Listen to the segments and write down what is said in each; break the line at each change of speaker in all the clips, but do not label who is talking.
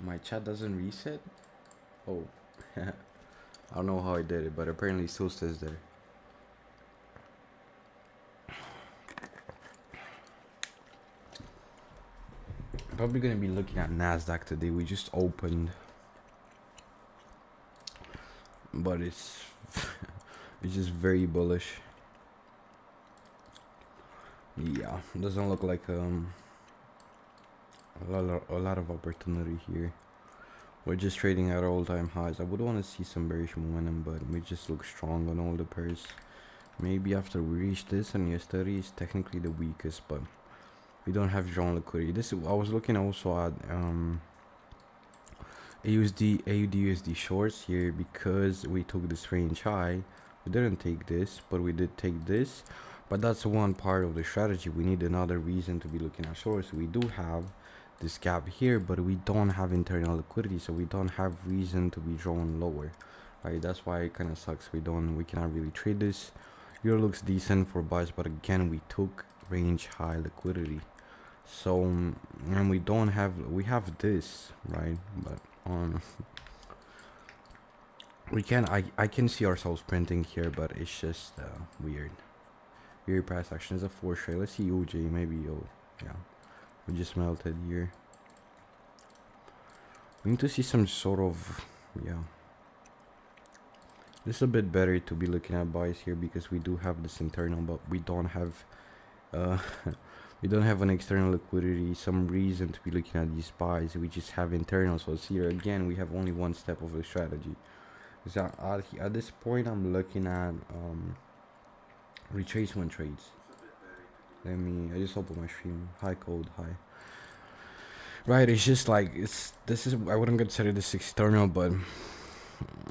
My chat doesn't reset? Oh. I don't know how I did it, but apparently it still says there. Probably gonna be looking at Nasdaq today. We just opened, but it's it's just very bullish. Yeah, doesn't look like a lot of opportunity here. We're just trading at all-time highs. I would want to see some bearish momentum, but we just look strong on all the pairs. Maybe after we reach this, and yesterday is technically the weakest, but we don't have drawn liquidity. This I was looking also at AUD/USD shorts here because we took this range high. We didn't take this, but we did take this. But that's one part of the strategy. We need another reason to be looking at shorts. We do have this gap here, but we don't have internal liquidity, so we don't have reason to be drawn lower. Right, that's why it kind of sucks. We cannot really trade this. Euro looks decent for buys, but again we took range high liquidity. So and we have this, right? But we can I can see ourselves printing here, but it's just weird price action. Is a 4 trade. Let's see OJ, maybe. Oh yeah, we just melted here. We need to see some sort of, yeah, this is a bit better to be looking at buys here because we do have this internal, but we don't have we don't have an external liquidity, some reason to be looking at these buys. We just have internal. So here again we have only one step of the strategy. So at this point I'm looking at retracement trades. I just open my stream. High code, high. Right, it's just like I wouldn't consider this external, but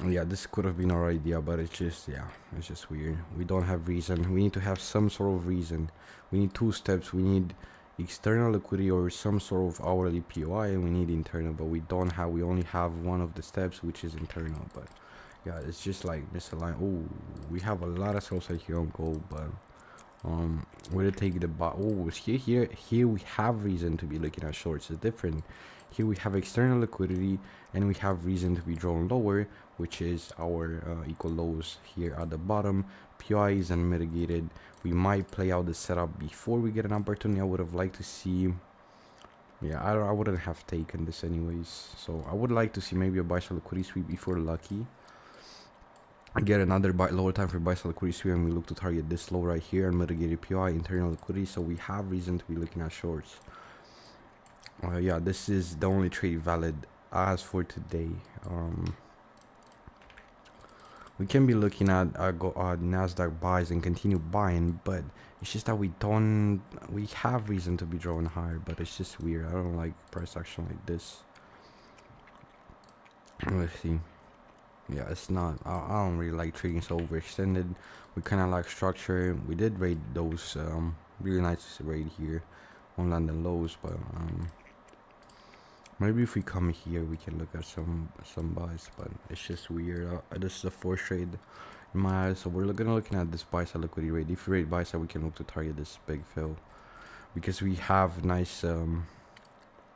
yeah, this could have been our idea, but it's just weird. We don't have reason. We need to have some sort of reason. We need two steps. We need external liquidity or some sort of hourly POI, and we need internal, but we only have one of the steps, which is internal. But yeah, it's just like misaligned. Oh, we have a lot of sales here on gold, but we'll take the bot. Oh, here we have reason to be looking at shorts. It's different. Here we have external liquidity and we have reason to be drawn lower, which is our equal lows here at the bottom. PI is unmitigated. We might play out the setup before we get an opportunity. I would have liked to see, yeah, I wouldn't have taken this anyways, so I would like to see maybe a buy sell liquidity sweep before lucky. Get another lower time for buy sell liquidity sweep, and we look to target this low right here, unmitigated PI, internal liquidity, so we have reason to be looking at shorts. Yeah, this is the only trade valid as for today. We can be looking at Nasdaq buys and continue buying, but it's just that we have reason to be drawing higher, but it's just weird. I don't like price action like this. Let's see. Yeah, it's not, I don't really like trading so overextended. We kind of like structure. We did raid those really nice raid here on London lows, but maybe if we come here we can look at some buys, but it's just weird. This is a 4th trade in my eyes, so we're looking at this buy side liquidity rate. If we rate buy side, we can look to target this big fill because we have nice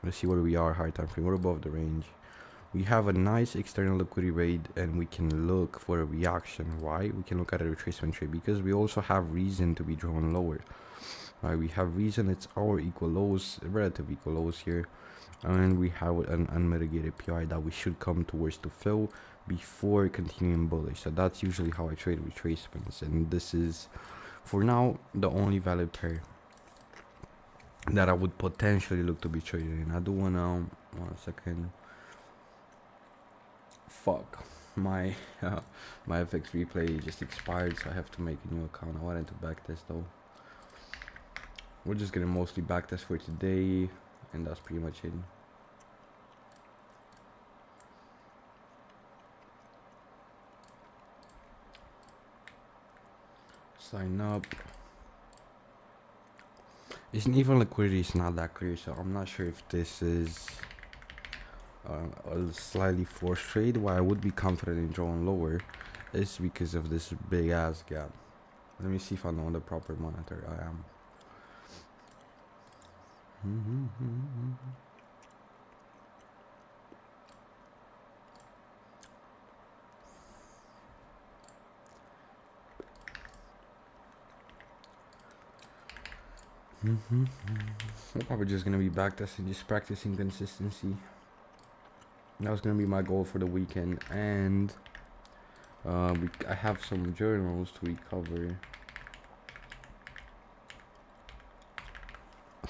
let's see where we are. High time frame, we're above the range. We have a nice external liquidity rate, and we can look for a reaction. Why? We can look at a retracement trade because we also have reason to be drawn lower. Right, we have reason. It's our equal lows, relative equal lows here, and we have an unmitigated PI that we should come towards to fill before continuing bullish. So that's usually how I trade retracements, and this is for now the only valid pair that I would potentially look to be trading in. I do wanna 1 second. Fuck, my my FX replay just expired, so I have to make a new account. I wanted to backtest though. We're just gonna mostly backtest for today, and that's pretty much it. Sign up. Even liquidity is not that clear, so I'm not sure if this is a slightly forced trade. Why I would be confident in drawing lower is because of this big ass gap. Let me see if I'm on the proper monitor. I am. We're probably just gonna be back testing, just practicing consistency. That was gonna be my goal for the weekend, and I have some journals to recover.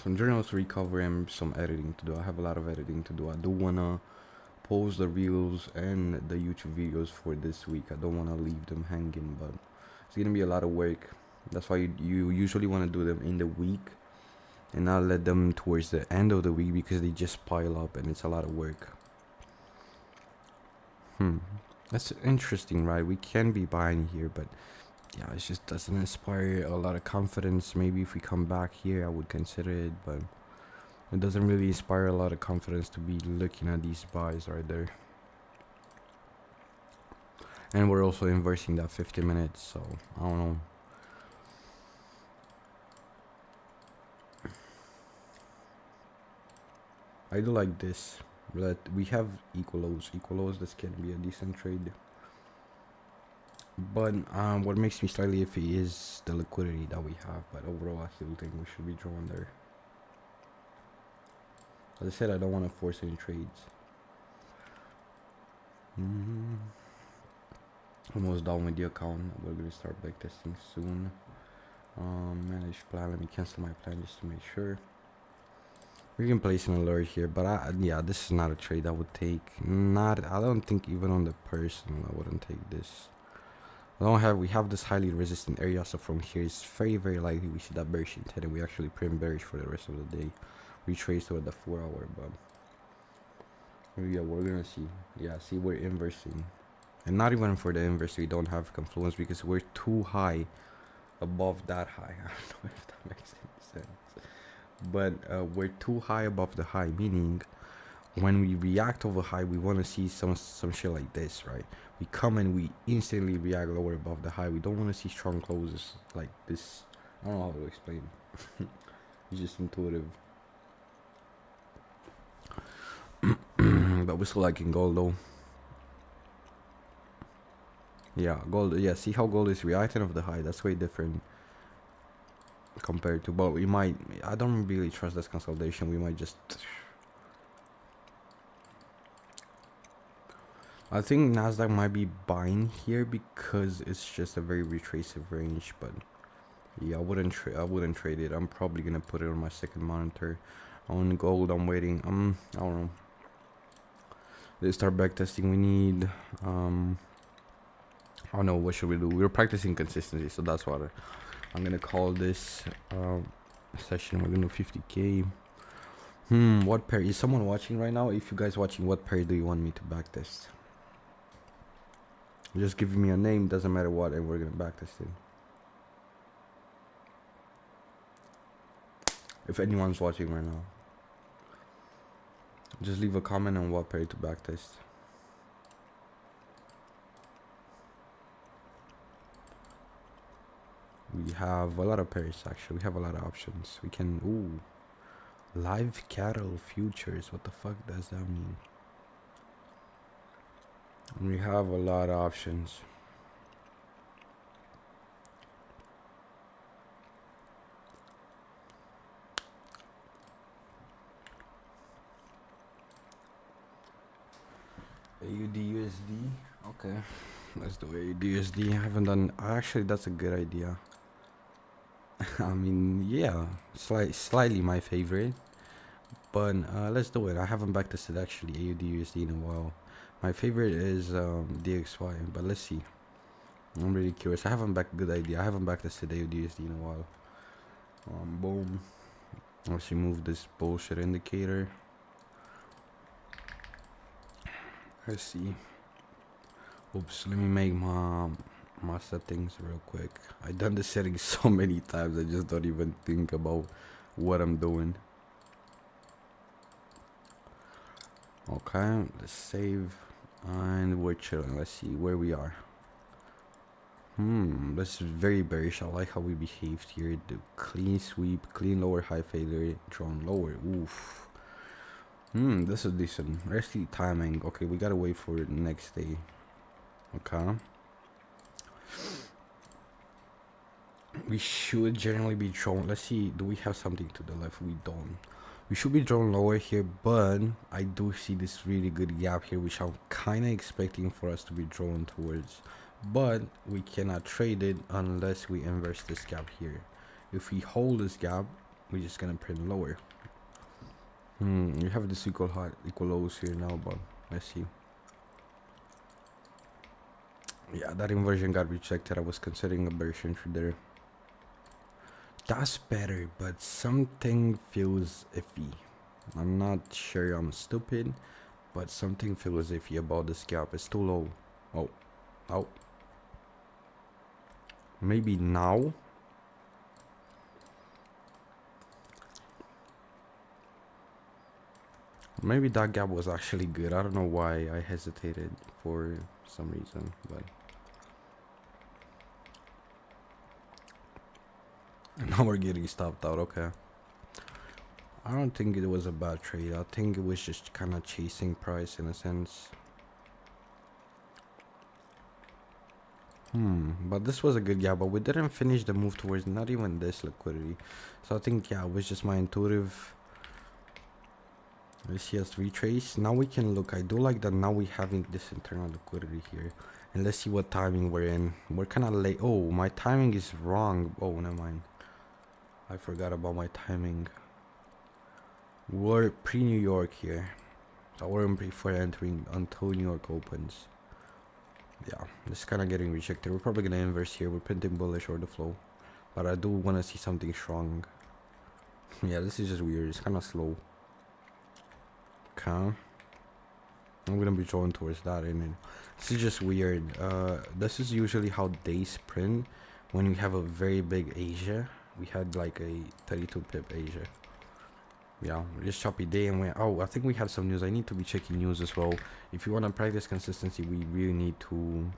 Some journals to recover and some editing to do. I have a lot of editing to do. I do wanna post the reels and the YouTube videos for this week. I don't wanna leave them hanging, but it's gonna be a lot of work. That's why you usually wanna do them in the week and not let them towards the end of the week, because they just pile up and it's a lot of work. That's interesting, right? We can be buying here, but yeah, it just doesn't inspire a lot of confidence. Maybe if we come back here, I would consider it, but it doesn't really inspire a lot of confidence to be looking at these buys right there. And we're also inversing that 50 minutes, so I don't know. I do like this. But we have equal lows. Equal lows, this can be a decent trade. But what makes me slightly iffy is the liquidity that we have. But overall, I still think we should be drawn there. As I said, I don't want to force any trades. Almost done with the account. We're gonna start backtesting soon. Manage plan. Let me cancel my plan just to make sure. We can place an alert here, but yeah, this is not a trade I would take. I don't think even on the personal I wouldn't take this. We have this highly resistant area, so from here it's very, very likely we see that bearish intent and we actually print bearish for the rest of the day. We trace toward the 4 hour, but yeah, we're gonna see. Yeah, see, we're inversing, and not even for the inverse we don't have confluence because we're too high above that high. I don't know if that makes any sense, but we're too high above the high, meaning when we react over high, we want to see some shit like this, right? We come and we instantly react lower above the high. We don't want to see strong closes like this. I don't know how to explain. It's just intuitive. But we're still liking gold though. Yeah, gold. Yeah, see how gold is reacting over the high. That's way different compared to. But we might. I don't really trust this consolidation. We might just. I think Nasdaq might be buying here because it's just a very retractive range, but yeah, I wouldn't trade it. I'm probably gonna put it on my second monitor. On gold, I'm waiting. I don't know. Let's start back testing. We need I don't know, what should we do? We're practicing consistency, so that's what I'm gonna call this session. We're gonna do 50k. What pair is someone watching right now? If you guys watching, what pair do you want me to back test? Just give me a name, doesn't matter what, and we're gonna backtest it. If anyone's watching right now, just leave a comment on what pair to backtest. We have a lot of pairs actually. We have a lot of options. We can live cattle futures. What the fuck does that mean? We have a lot of options. AUD USD. Okay, let's do AUD USD. I haven't done. Actually, that's a good idea. I mean, yeah, slightly my favorite, but let's do it. I haven't backtested actually AUD USD in a while. My favorite is DXY, but let's see. I'm really curious. I haven't good idea. I haven't backtested AUD USD in a while. Boom. Let's remove this bullshit indicator. Let's see. Oops. Let me make my settings real quick. I've done the settings so many times I just don't even think about what I'm doing. Okay, let's save and we're chilling. Let's see where we are. This is very bearish. I like how we behaved here. The clean sweep, clean lower high failure, drawn lower. Oof. This is decent. Actually timing. Okay, we gotta wait for the next day. Okay. We should generally be drawn. Let's see, do we have something to the left? We don't. We should be drawn lower here, but I do see this really good gap here, which I'm kind of expecting for us to be drawn towards. But we cannot trade it unless we inverse this gap here. If we hold this gap, we're just gonna print lower. We have this equal high, equal lows here now, but let's see. Yeah, that inversion got rejected. I was considering a bearish entry there. That's better, but something feels iffy. I'm not sure I'm stupid, but something feels iffy about this gap. It's too low. Oh, oh. Maybe now. Maybe that gap was actually good. I don't know why I hesitated for some reason, but now we're getting stopped out. Okay. I don't think it was a bad trade. I think it was just kind of chasing price in a sense. But this was a good gap, but we didn't finish the move towards not even this liquidity. So I think, yeah, it was just my intuitive. Let's see us retrace. Now we can look. I do like that now we having this internal liquidity here. And let's see what timing we're in. We're kind of late. Oh, my timing is wrong. Oh, never mind. I forgot about my timing. We're pre-New York here. So I wouldn't prefer entering until New York opens. Yeah, this is kind of getting rejected. We're probably going to inverse here. We're printing bullish or the flow. But I do want to see something strong. Yeah, this is just weird. It's kind of slow. Okay. I'm going to be drawn towards that. And this is just weird. This is usually how days print when we have a very big Asia. We had like a 32 pip Asia. Yeah, just choppy day, and I think we had some news. I need to be checking news as well. If you want to practice consistency, we really need to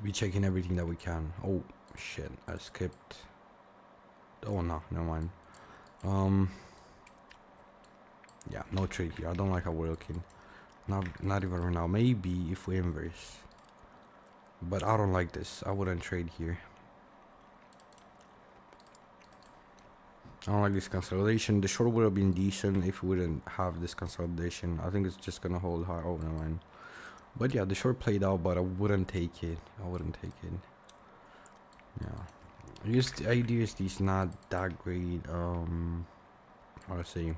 be checking everything that we can. Oh shit, I skipped. Oh no, never mind. Yeah, no trade here. I don't like how we're looking. Not even right now. Maybe if we inverse, but I don't like this. I wouldn't trade here. I don't like this consolidation. The short would have been decent if we wouldn't have this consolidation. I think it's just gonna hold high. Oh, never mind. But yeah, the short played out, but I wouldn't take it. I wouldn't take it. Yeah. Just IDSD is not that great. I'll say.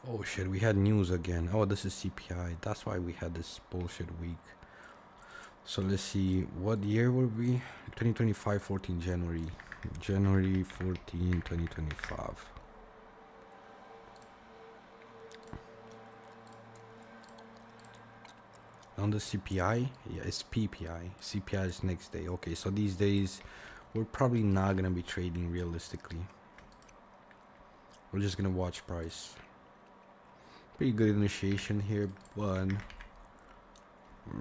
Oh shit, we had news again. Oh, this is CPI. That's why we had this bullshit week. So let's see, what year were we? 2025, 14 January. January 14, 2025. On the CPI, yeah, it's PPI. CPI is next day. Okay, so these days we're probably not gonna be trading realistically. We're just gonna watch price. Pretty good initiation here, but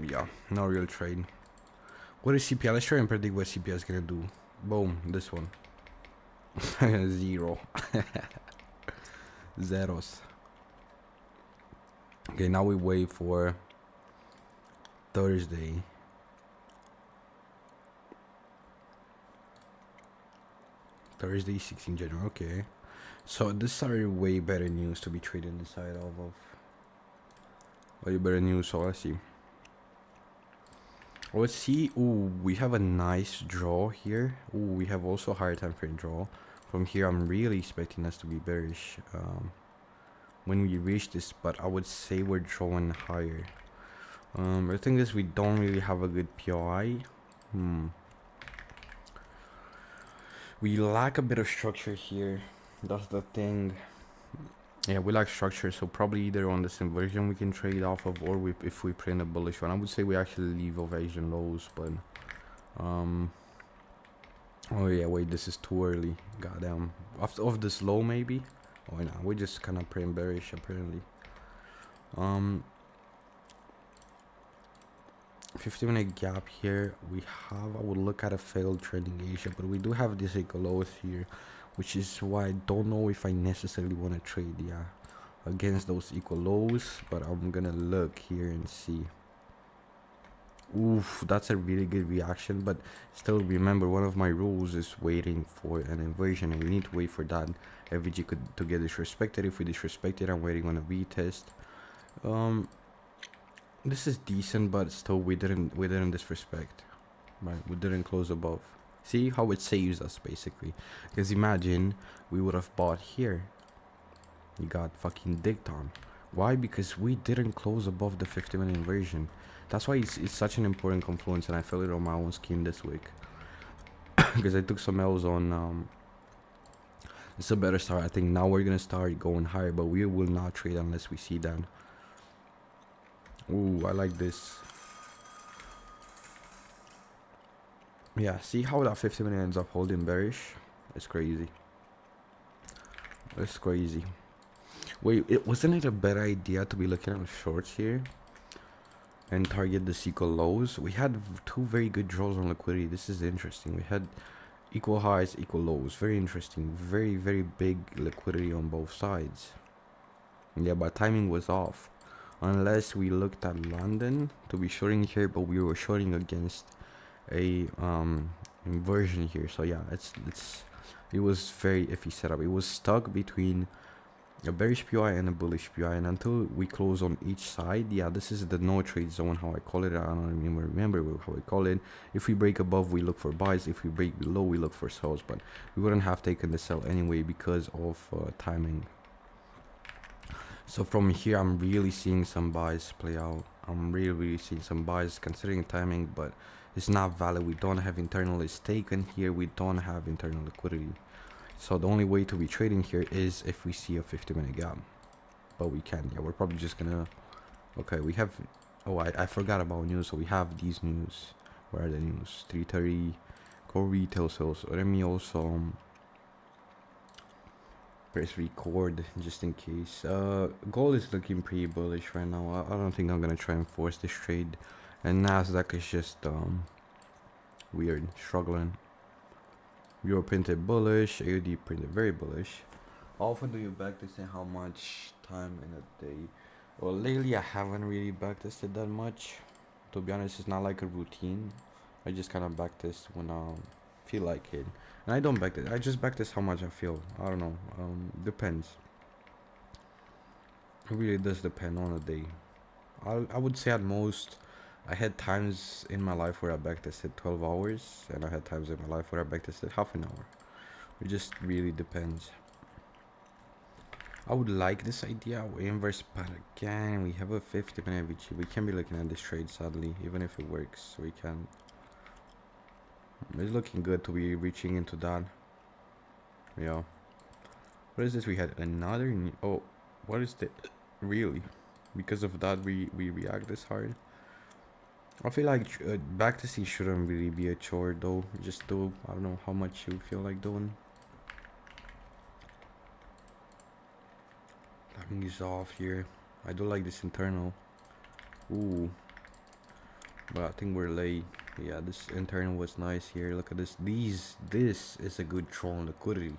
yeah, no real trade. What is CPI? Let's try and predict what CPI is gonna do. Boom, this one. 0. Zeros. Okay, now we wait for Thursday. Thursday, 16 January. Okay. So this are way better news to be trading inside of. Way better news, so let's see. Let's see. Ooh, we have a nice draw here. Ooh, we have also a higher time frame draw. From here, I'm really expecting us to be bearish when we reach this, but I would say we're drawing higher. The thing is, we don't really have a good POI. We lack a bit of structure here. That's the thing. Yeah, we lack structure, so probably either on this inversion we can trade off of, or if we print a bullish one. I would say we actually leave of Asian lows, but oh yeah, wait, this is too early. Goddamn. Off this low maybe. Oh no, we're just kind of praying bearish apparently. 50-minute gap here. We have. I would look at a failed trending Asia, but we do have this equal lows here, which is why I don't know if I necessarily want to trade against those equal lows. But I'm gonna look here and see. Oof, that's a really good reaction, but still remember one of my rules is waiting for an inversion, and we need to wait for that FVG could to get disrespected. If we disrespect it, I'm waiting on a retest. Um, this is decent, but still we didn't disrespect, right? We didn't close above. See how it saves us basically, because imagine we would have bought here. You got fucking dicked on. Why? Because we didn't close above the 50-minute inversion. That's why it's such an important confluence, and I felt it on my own skin this week. Because I took some L's on. It's a better start. I think now we're gonna start going higher, but we will not trade unless we see that. Ooh, I like this. Yeah, see how that 50-minute ends up holding bearish? It's crazy. It's crazy. Wait, wasn't it a better idea to be looking at shorts here and target the equal lows? We had two very good draws on liquidity. This is interesting. We had equal highs, equal lows. Very interesting. Very, very big liquidity on both sides. Yeah, but timing was off. Unless we looked at London to be shorting here, but we were shorting against a inversion here. So yeah, it was very iffy setup. It was stuck between a bearish PI and a bullish PI, and until we close on each side, yeah, this is the no trade zone, how I call it. I don't even remember how I call it. If we break above, we look for buys. If we break below, we look for sells, but we wouldn't have taken the sell anyway because of timing. So from here, I'm really seeing some buys play out. I'm really seeing some buys considering timing, but it's not valid. We don't have internal is taken here. We don't have internal liquidity. So the only way to be trading here is if we see a 50-minute gap. But we can. Yeah, we're probably just gonna... Okay, we have... Oh, I forgot about news. So we have these news. Where are the news? 3:30 core retail sales. Let me also press record just in case. Gold is looking pretty bullish right now. I don't think I'm gonna try and force this trade. And Nasdaq is just weird, struggling. Euro printed bullish, AUD printed very bullish. How often do you backtest and how much time in a day? Well, lately I haven't really backtested that much. To be honest, it's not like a routine. I just kind of backtest when I feel like it. And I don't backtest. I just backtest how much I feel. I don't know. Depends. It really does depend on the day. I would say at most, I had times in my life where I backtested 12 hours, and I had times in my life where I backtested half an hour. It just really depends. I would like this idea. We inverse, but again, we have a 50-minute VG. We can be looking at this trade sadly, even if it works. We can. It's looking good to be reaching into that. Yeah. What is this? We had another. Oh, what is that? Really? Because of that, we react this hard. I feel like backtesting shouldn't really be a chore though. Just do, I don't know how much you feel like doing. Timing is off here. I do like this internal. Ooh. But I think we're late. Yeah, this internal was nice here. Look at this. This is a good draw on liquidity.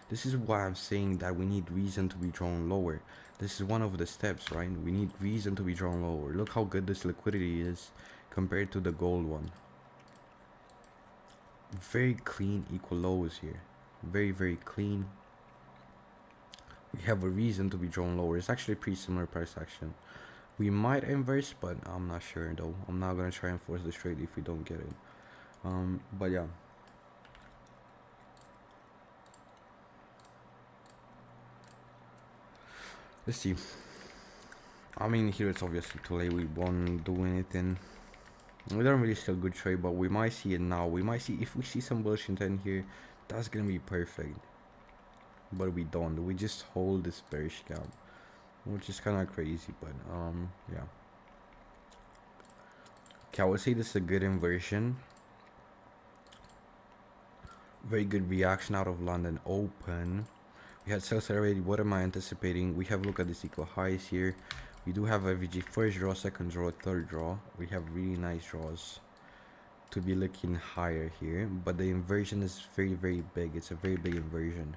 This is why I'm saying that we need reason to be drawn lower. This is one of the steps, right? We need reason to be drawn lower. Look how good this liquidity is compared to the gold one. Very clean equal lows here. Very, very clean. We have a reason to be drawn lower. It's actually pretty similar price action. We might inverse, but I'm not sure though. I'm not gonna try and force this trade if we don't get it. But yeah. Let's see. I mean, here it's obviously too late. We won't do anything. We don't really still good trade, but we might see it now. We might see, if we see some bullish intent here, that's gonna be perfect. But we don't. We just hold this bearish gap, which is kind of crazy. But yeah. Okay, I would say this is a good inversion. Very good reaction out of London Open. We had sales already. What am I anticipating? We have look at this equal highs here. We do have FVG first draw, second draw, third draw. We have really nice draws to be looking higher here, but the inversion is very, very big. It's a very big inversion.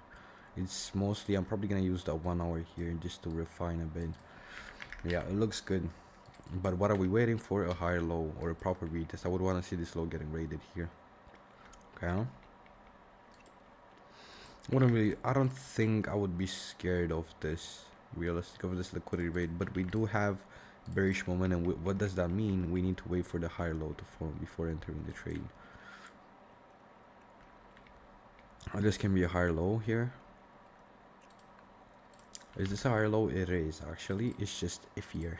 It's mostly, I'm probably gonna use that 1 hour here just to refine a bit. Yeah, it looks good. But what are we waiting for? A higher low or a proper retest. I would want to see this low getting raided here. Okay. Wouldn't really. I don't think I would be scared of this. Realistic of this liquidity rate, but we do have bearish momentum. What does that mean? We need to wait for the higher low to form before entering the trade. This can be a higher low here. Is this a higher low? It is actually. It's just iffier.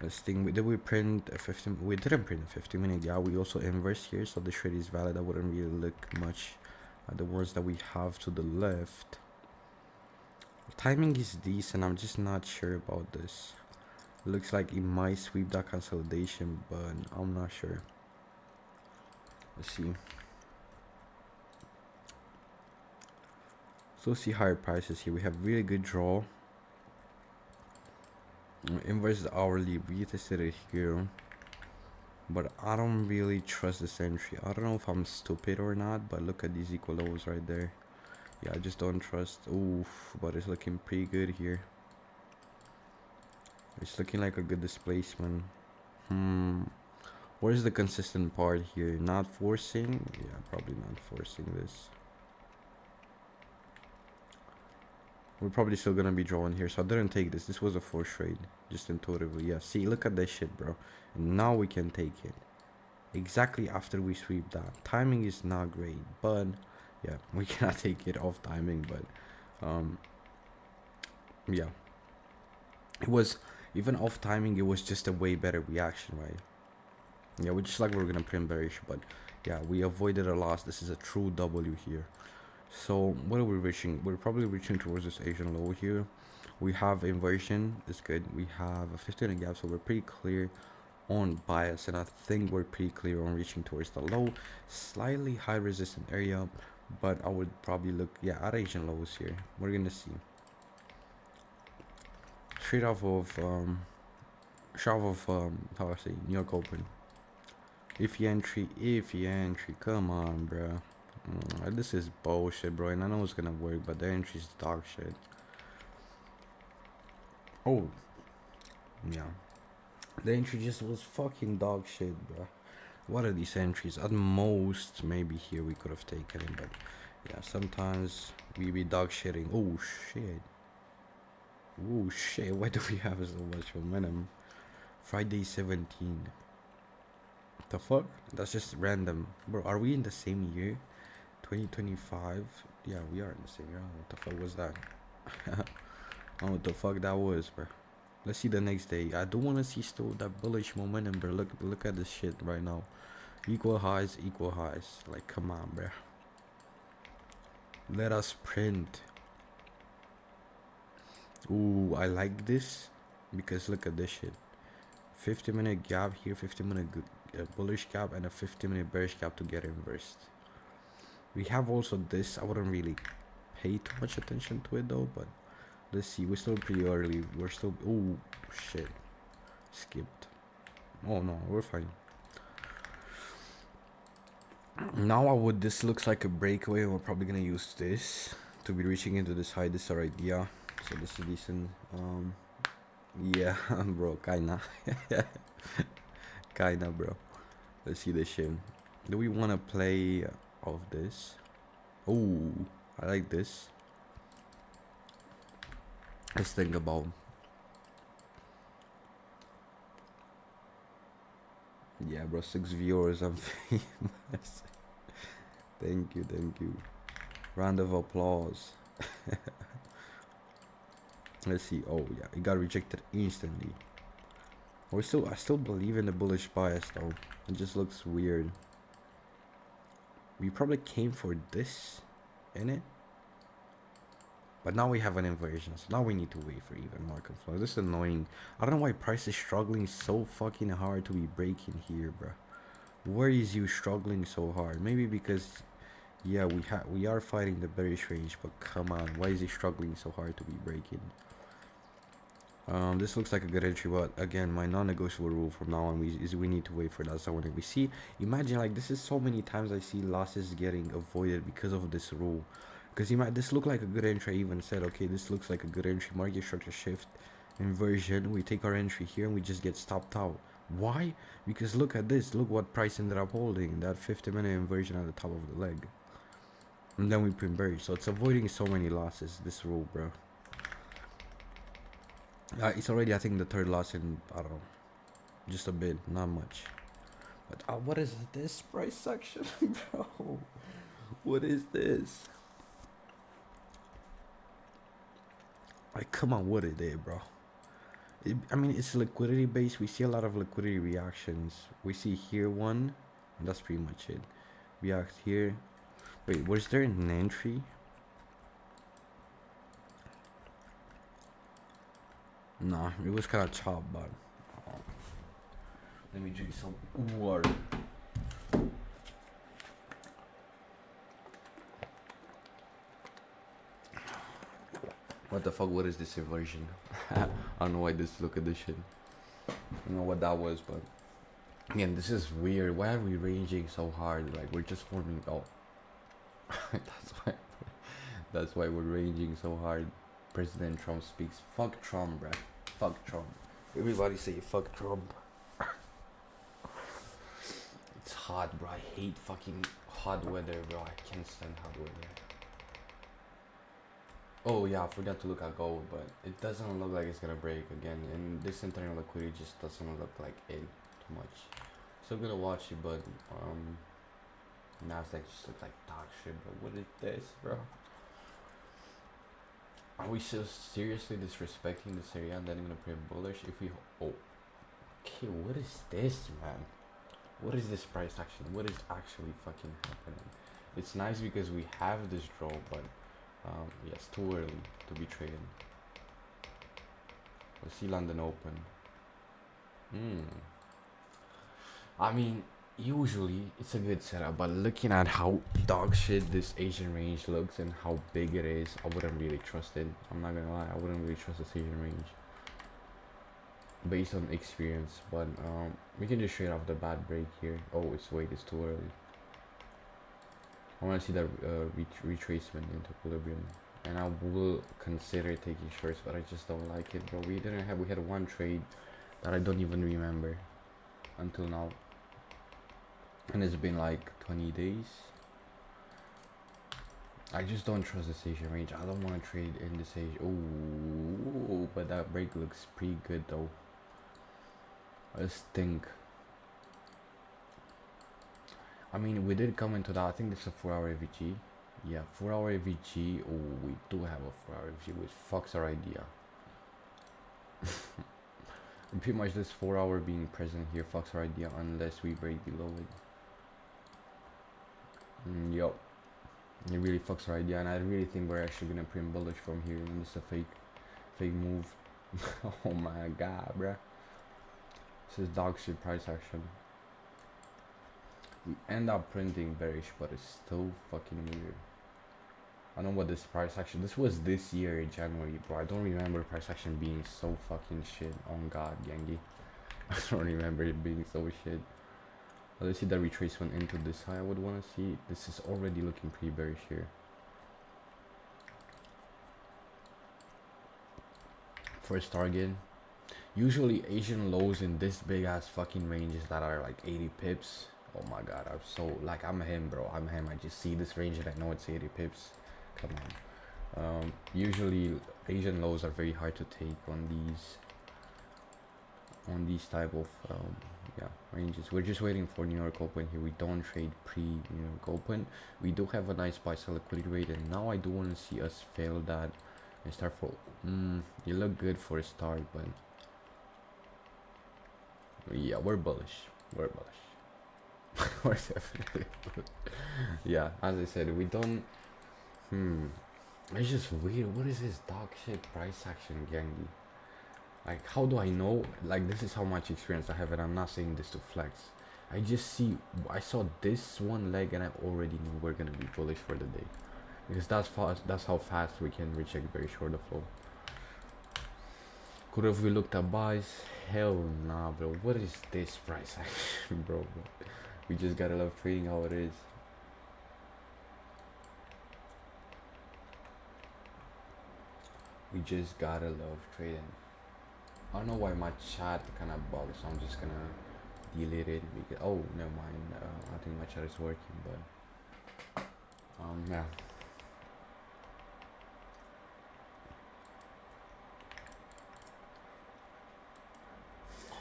This thing, did we print a 15? We didn't print a 50-minute. Yeah, we also inverse here, so the trade is valid. I wouldn't really look much at the ones that we have to the left. Timing is decent. I'm just not sure about this. It looks like it might sweep that consolidation, but I'm not sure. Let's see. So see higher prices here. We have really good draw. Inverse the hourly, retested it here, but I don't really trust this entry. I don't know if I'm stupid or not, but look at these equal lows right there. Yeah, I just don't trust. Oof, but it's looking pretty good here. It's looking like a good displacement. Where's the consistent part here? Not forcing? Yeah, probably not forcing this. We're probably still gonna be drawing here, so I didn't take this. This was a force trade, just intuitively. Yeah, see, look at this shit, bro. And now we can take it. Exactly after we sweep that. Timing is not great, but yeah, we cannot take it off timing, but yeah. It was, even off timing, it was just a way better reaction, right? Yeah, we just like we're gonna print bearish, but yeah, we avoided a loss. This is a true W here. So what are we reaching? We're probably reaching towards this Asian low here. We have inversion. It's good. We have a 15 gap, so we're pretty clear on bias, and I think we're pretty clear on reaching towards the low. Slightly high resistant area, but I would probably look, yeah, at Asian lows here. We're gonna see. Straight off of how I say, New York Open. Iffy entry. Come on, bro. This is bullshit, bro, and I know it's gonna work, but the entry's dog shit. Oh, yeah, the entry just was fucking dog shit, bro. What are these entries? At most, maybe here we could have taken it, but yeah, sometimes we be dog shitting. Oh shit, why do we have so much momentum? Friday 17. The fuck? That's just random, bro. Are we in the same year? 2025? Yeah, we are in the same year. What the fuck was that? I don't know what the fuck that was, bro. Let's see the next day. I do want to see still that bullish momentum, bro. Look at this shit right now. Equal highs. Like, come on, bro. Let us print. Ooh, I like this because look at this shit. 50-minute gap here, 50-minute bullish gap, and a 50-minute bearish gap to get inversed. We have also this. I wouldn't really pay too much attention to it though, but let's see. We're still pretty early. We're still, oh shit, skipped. Oh no, we're fine. Now this looks like a breakaway. We're probably gonna use this to be reaching into this high. This is our idea, so this is decent. Yeah, bro, kinda bro. Let's see this shit. Do we want to play of this? Oh, I like this. Let's think about. Yeah, bro, 6 viewers. I'm famous. Thank you. Round of applause. Let's see. Oh yeah, it got rejected instantly. I still believe in the bullish bias though. It just looks weird. We probably came for this in it, but now we have an inversion, so now we need to wait for even more confluence. This is annoying. I don't know why price is struggling so fucking hard to be breaking here, bro. Where is you struggling so hard? Maybe because, yeah, we are fighting the bearish range, but come on, why is he struggling so hard to be breaking? This looks like a good entry, but again, my non-negotiable rule from now on is we need to wait for that. So when we see, imagine, like, this is so many times I see losses getting avoided because of this rule. Because you might, this look like a good entry. I even said, okay, this looks like a good entry. Market structure shift, inversion. We take our entry here and we just get stopped out. Why? Because look at this. Look what price ended up holding. That 50-minute inversion at the top of the leg. And then we print berry. So it's avoiding so many losses, this rule, bro. It's already, I think, the third loss in, I don't know, just a bit, not much. But what is this price section, bro? What is this? Like, come on, what is it, bro? I mean, it's liquidity based. We see a lot of liquidity reactions. We see here one, and that's pretty much it. React here. Wait, was there an entry? Nah, it was kind of chopped, but let me drink some water. What the fuck? What is this inversion? I don't know why this. Look at this shit. I don't know what that was, but again, this is weird. Why are we ranging so hard? Like, we're just forming. Oh, that's why we're ranging so hard. President Trump speaks. Fuck Trump, bruh. Fuck Trump. Everybody say fuck Trump. It's hot, bro. I hate fucking hot weather, bro. I can't stand hot weather. Oh yeah, I forgot to look at gold, but it doesn't look like it's gonna break again, and this internal liquidity just doesn't look like it too much. Still gonna watch it, but Nasdaq just looks like dog shit, bro. What is this, bro? Are we so seriously disrespecting this area and then gonna play bullish if we? Oh, okay. What is this, man? What is this price action? What is actually fucking happening? It's nice because we have this draw, but yes, too early to be trading. Let's see London Open. I mean, usually it's a good setup, but looking at how dog shit this Asian range looks and how big it is, I wouldn't really trust it. I'm not gonna lie, I wouldn't really trust this Asian range based on experience. But we can just trade off the bad break here. Oh, it's too early. I want to see that retracement into equilibrium, and I will consider taking shorts, but I just don't like it, bro. We had one trade that I don't even remember until now, and it's been like 20 days. I just don't trust this Asian range. I don't want to trade in this Asian. Oh, but that break looks pretty good though. Let's think. I mean, we did come into that. I think this is a 4-hour AVG. Yeah, 4-hour AVG. Oh, we do have a 4-hour AVG, which fucks our idea. And pretty much this 4-hour being present here fucks our idea unless we break below it. Yup. It really fucks our idea, and I really think we're actually gonna print bullish from here, and this is a fake move. Oh my god, bruh. This is dog shit price action. We end up printing bearish, but it's still fucking weird. I don't know what this price action. This was this year in January, bro. I don't remember price action being so fucking shit. Oh god, Yangi. I don't remember it being so shit. But let's see the retracement into this high. I would want to see. This is already looking pretty bearish here. First target. Usually Asian lows in this big ass fucking ranges that are like 80 pips. Oh my god, I'm so like, I'm him, bro. I'm him. I just see this range and I know it's 80 pips. Come on. Usually Asian lows are very hard to take on these type of yeah, ranges. We're just waiting for New York Open here. We don't trade pre-New York Open. We do have a nice buy sell liquidity rate, and now I do want to see us fail that and start for you look good for a start, but yeah, we're bullish. We're bullish. We're definitely bullish. Yeah, as I said, we don't it's just weird. What is this dog shit price action, Gangi? Like, how do I know? Like, this is how much experience I have, and I'm not saying this to flex. I just see, I saw this one leg and I already knew we're gonna be bullish for the day, because that's fast. That's how fast we can reject very short the flow. Could have we looked at buys? Hell nah, bro. What is this price action, bro? We just gotta love trading how it is. We just gotta love trading. I don't know why my chat kind of bugs, so I'm just gonna delete it because oh never mind. I think my chat is working, but yeah.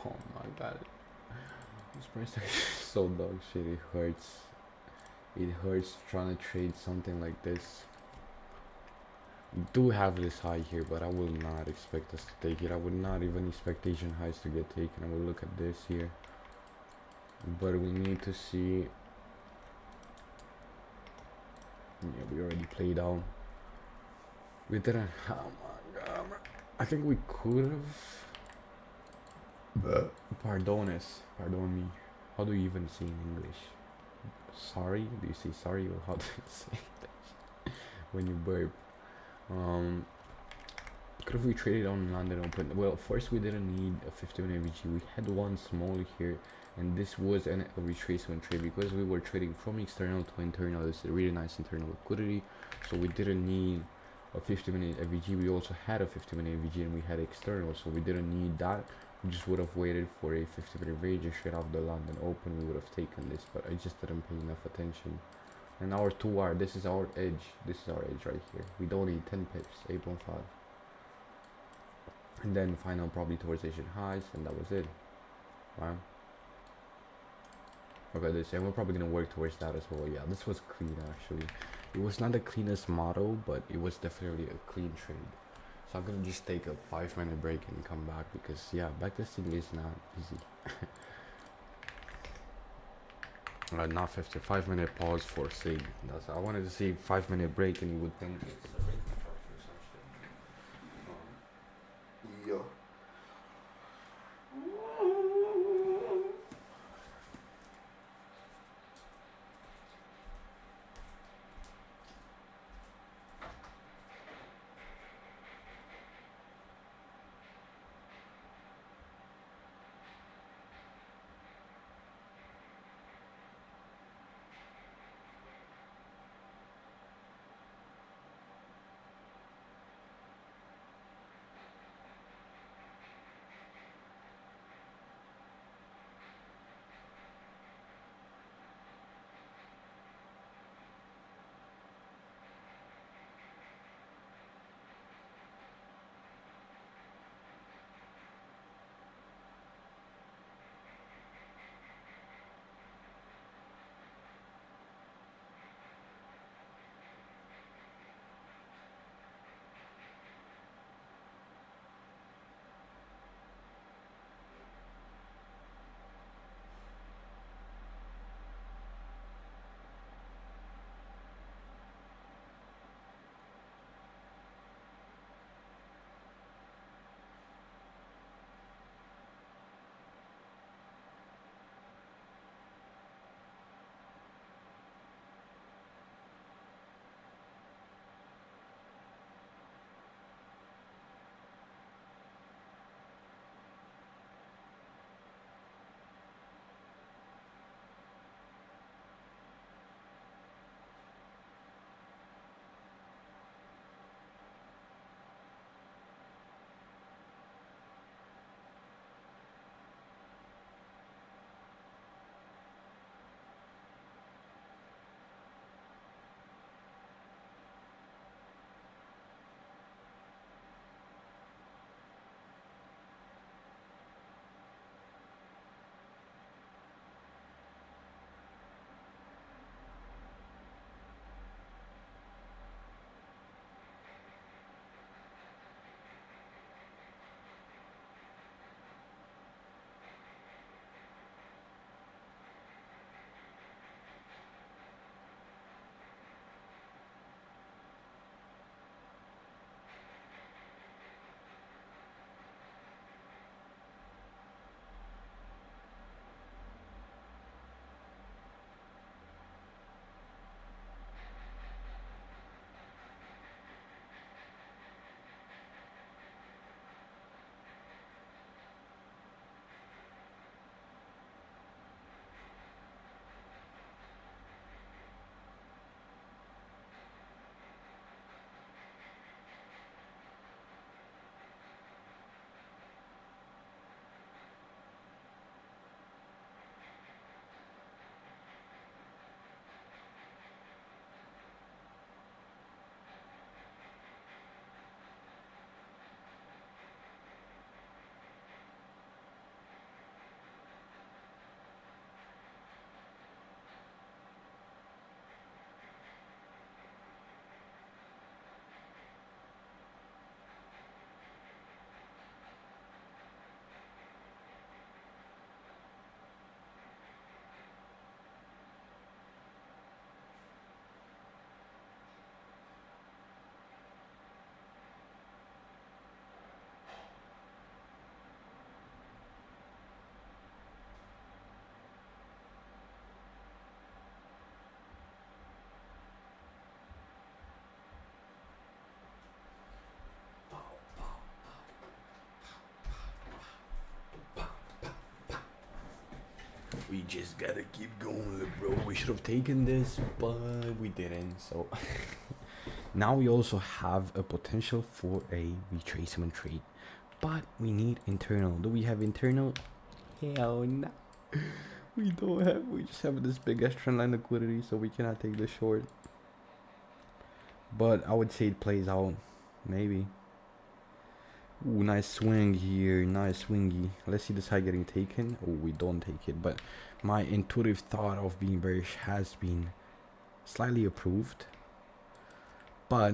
Oh my god, this price tag is so dog shit. It hurts. It hurts trying to trade something like this. We do have this high here, but I will not expect us to take it. I would not even expect Asian highs to get taken. I will look at this here, but we need to see. Yeah, we already played out. We didn't. Oh my god! I think we could have. Pardon me. How do you even say in English? Sorry? Do you say sorry or how do you say it when you burp? Um, could have we traded on London Open? Well, first we didn't need a 50-minute VG. We had one small here, and this was a retracement trade because we were trading from external to internal. It's a really nice internal liquidity, so we didn't need a 50-minute VG. We also had a 50-minute VG and we had external, so we didn't need that. We just would have waited for a 50-minute range straight off the London Open. We would have taken this, but I just didn't pay enough attention. And our 2R, this is our edge. This is our edge right here. We don't need 10 pips, 8.5. And then final probably towards Asian highs, and that was it. Right? Okay, this, and we're probably gonna work towards that as well. Yeah, this was clean actually. It was not the cleanest model, but it was definitely a clean trade. So I'm gonna just take a 5-minute break and come back because yeah, backtesting is not easy. Not 55-minute pause for C. That's I wanted to see 5-minute break, and you would think it's a rate structure or some shit. Yeah. we just gotta keep going, bro. We should have taken this, but we didn't. So now we also have a potential for a retracement trade, but we need internal. Do we have internal? Hell no. We don't have. We just have this big ass trend line liquidity, so we cannot take the short. But I would say it plays out, maybe. Ooh, nice swing here, nice swingy. Let's see this high getting taken. Oh, we don't take it, but my intuitive thought of being bearish has been slightly approved. But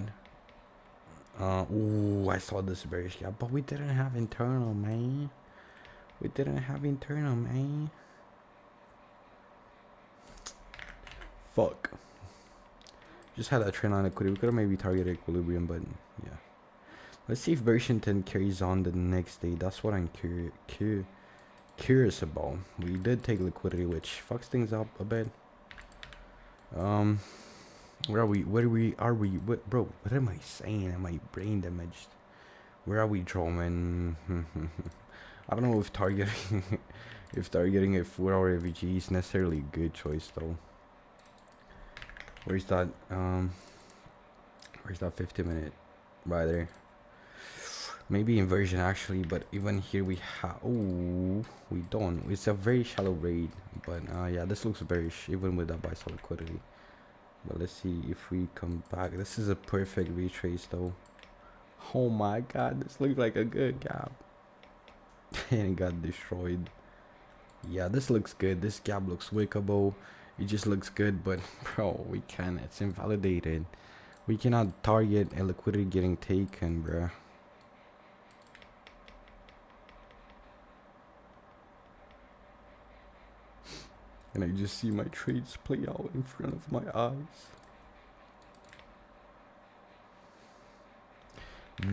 ooh, I saw this bearish gap, but we didn't have internal, man. We didn't have internal, man. Fuck. Just had that trend line liquidity. We could have maybe targeted equilibrium, but yeah. Let's see if bearish intent carries on the next day. That's what I'm curious about. We did take liquidity, which fucks things up a bit. Where are we? What, bro? What am I saying? Am I brain damaged? Where are we, Droman? I don't know if targeting a 4-hour AVG is necessarily a good choice though. Where's that 50-minute? Right there. Maybe inversion actually, but even here we have. Oh, we don't. It's a very shallow raid, but yeah, this looks bearish even with that buy sell liquidity. But let's see if we come back. This is a perfect retrace though. Oh my god, this looks like a good gap. And it got destroyed. Yeah, this looks good. This gap looks wickable. It just looks good, but bro, we can't. It's invalidated. We cannot target a liquidity getting taken, bruh. And I just see my trades play out in front of my eyes.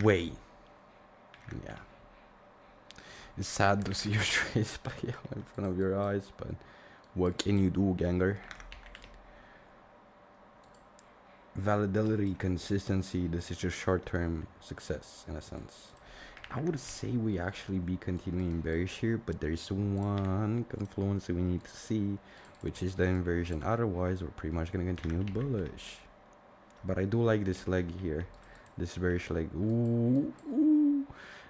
Wait. Yeah. It's sad to see your trades play out in front of your eyes, but what can you do, ganger? Validity, consistency, this is just short-term success in a sense. I would say we actually be continuing bearish here, but there's one confluence that we need to see, which is the inversion. Otherwise, we're pretty much gonna continue bullish. But I do like this leg here, this bearish leg. Ooh.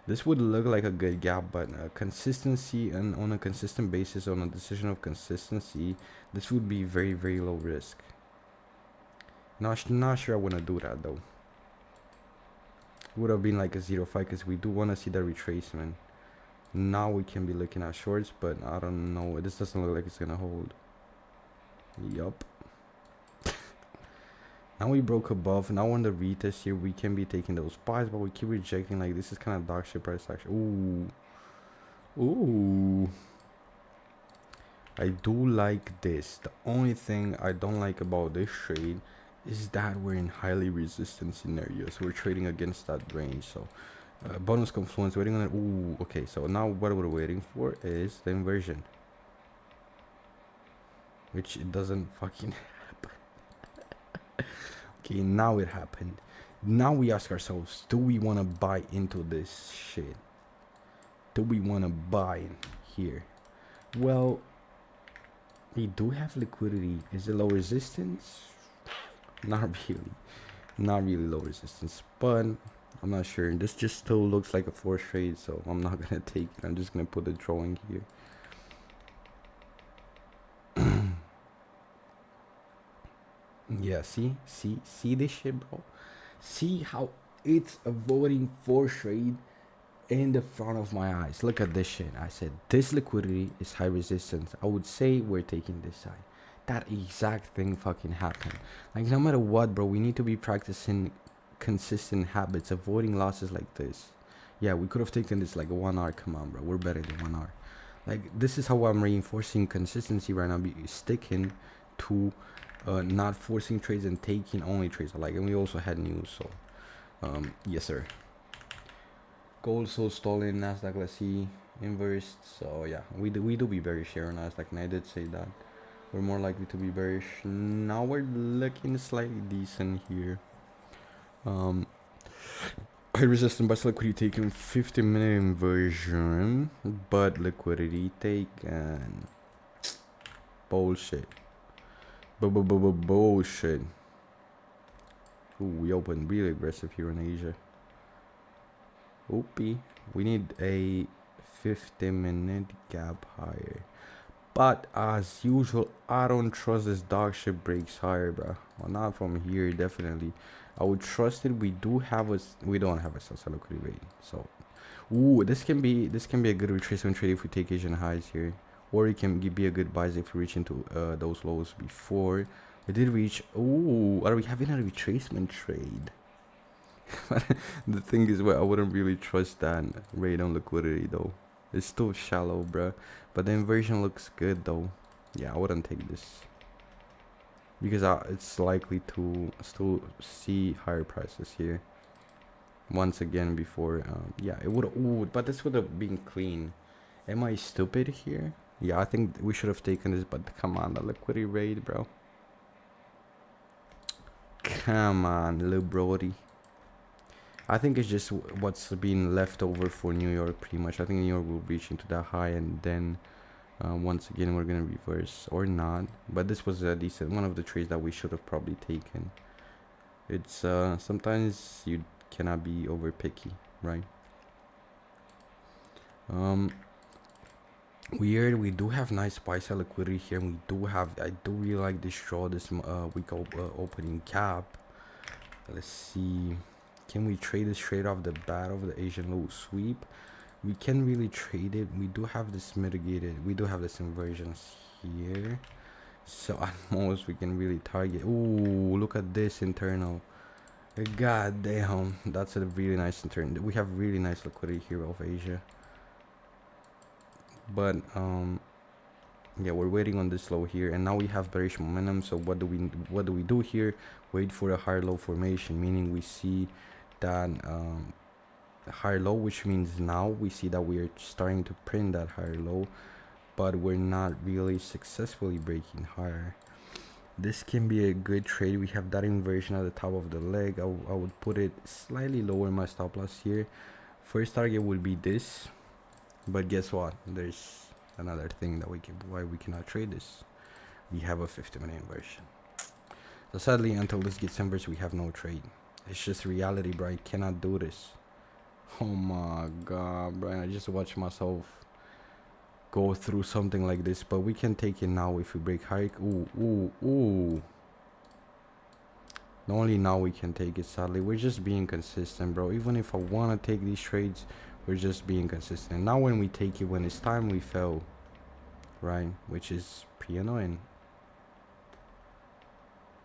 This would look like a good gap, but consistency and on a consistent basis, on a decision of consistency, this would be very, very low risk. Not sure I want to do that though. Would have been like a 0.5 because we do want to see the retracement. Now we can be looking at shorts, but I don't know. This doesn't look like it's gonna hold. Yup. Now we broke above. Now on the retest here, we can be taking those buys, but we keep rejecting. Like this is kind of dog shit price action. Ooh. I do like this. The only thing I don't like about this trade is that we're in highly resistant scenarios. We're trading against that range. So bonus confluence waiting on it. Ooh, okay. So now what we're waiting for is the inversion, which it doesn't fucking happen. Okay, now it happened. Now we ask ourselves, do we want to buy into this shit? Do we want to buy in here? Well, we do have liquidity. Is it low resistance? Not really low resistance, but I'm not sure. This just still looks like a force trade, so I'm not gonna take it. I'm just gonna put the drawing here. Yeah, see this shit, bro. See how it's avoiding force trade in the front of my eyes. Look at this shit. I said this liquidity is high resistance. I would say we're taking this side. That exact thing fucking happened. Like no matter what, bro, we need to be practicing consistent habits, avoiding losses like this. Yeah, we could have taken this like a 1 hour. Come on, bro, we're better than 1 hour. Like this is how I'm reinforcing consistency right now. Be sticking to not forcing trades and taking only trades. Like, and we also had news. So yes sir. Gold so stolen. Nasdaq, let's see, inversed. So yeah, we do be bearish here on Nasdaq, and I did say that we're more likely to be bearish. Now we're looking slightly decent here. High resistance by liquidity taken, 50-minute inversion, but liquidity taken. Bullshit. Bullshit. Ooh, we opened really aggressive here in Asia. Oopie. We need a 50-minute gap higher. But as usual, I don't trust this dog shit breaks higher, bro. Well, not from here, definitely. I would trust it. We don't have a salsa liquidity rate. So, ooh, this can be a good retracement trade if we take Asian highs here, or it can be a good buy if we reach into those lows before. We did reach. Ooh, are we having a retracement trade? The thing is, well, I wouldn't really trust that rate on liquidity though. It's still shallow, bruh. But the inversion looks good though. Yeah, I wouldn't take this because it's likely to still see higher prices here once again before. Yeah, it would. Ooh, but this would have been clean. Am I stupid here? Yeah, I think we should have taken this. But come on, the liquidity rate, bro. Come on, little brody. I think it's just what's been left over for New York pretty much. I think New York will reach into that high and then once again we're gonna reverse or not. But this was a decent one of the trades that we should have probably taken. It's sometimes you cannot be over picky, right? Weird, we do have nice buy side liquidity here. And I do really like this draw, this week opening cap. Let's see. Can we trade this trade off the bat of the Asian low sweep? We can really trade it. We do have this mitigated. We do have this inversions here. So at most we can really target. Ooh, look at this internal. God damn. That's a really nice internal. We have really nice liquidity here of Asia. But yeah, we're waiting on this low here, and now we have bearish momentum. So what do we do here? Wait for a higher low formation, meaning we see that higher low, which means now we see that we are starting to print that higher low, but we're not really successfully breaking higher. This can be a good trade. We have that inversion at the top of the leg. I would put it slightly lower in my stop loss here. First target would be this, but guess what? There's another thing that why we cannot trade this. We have a 50-minute inversion. So sadly, until this gets inverted, we have no trade. It's just reality, bro. I cannot do this. Oh my god, bro. I just watched myself go through something like this, but we can take it now if we break high. Ooh. Not only now we can take it, sadly. We're just being consistent, bro. Even if I want to take these trades, we're just being consistent. Now when we take it, when it's time, we fail. Right? Which is pretty annoying.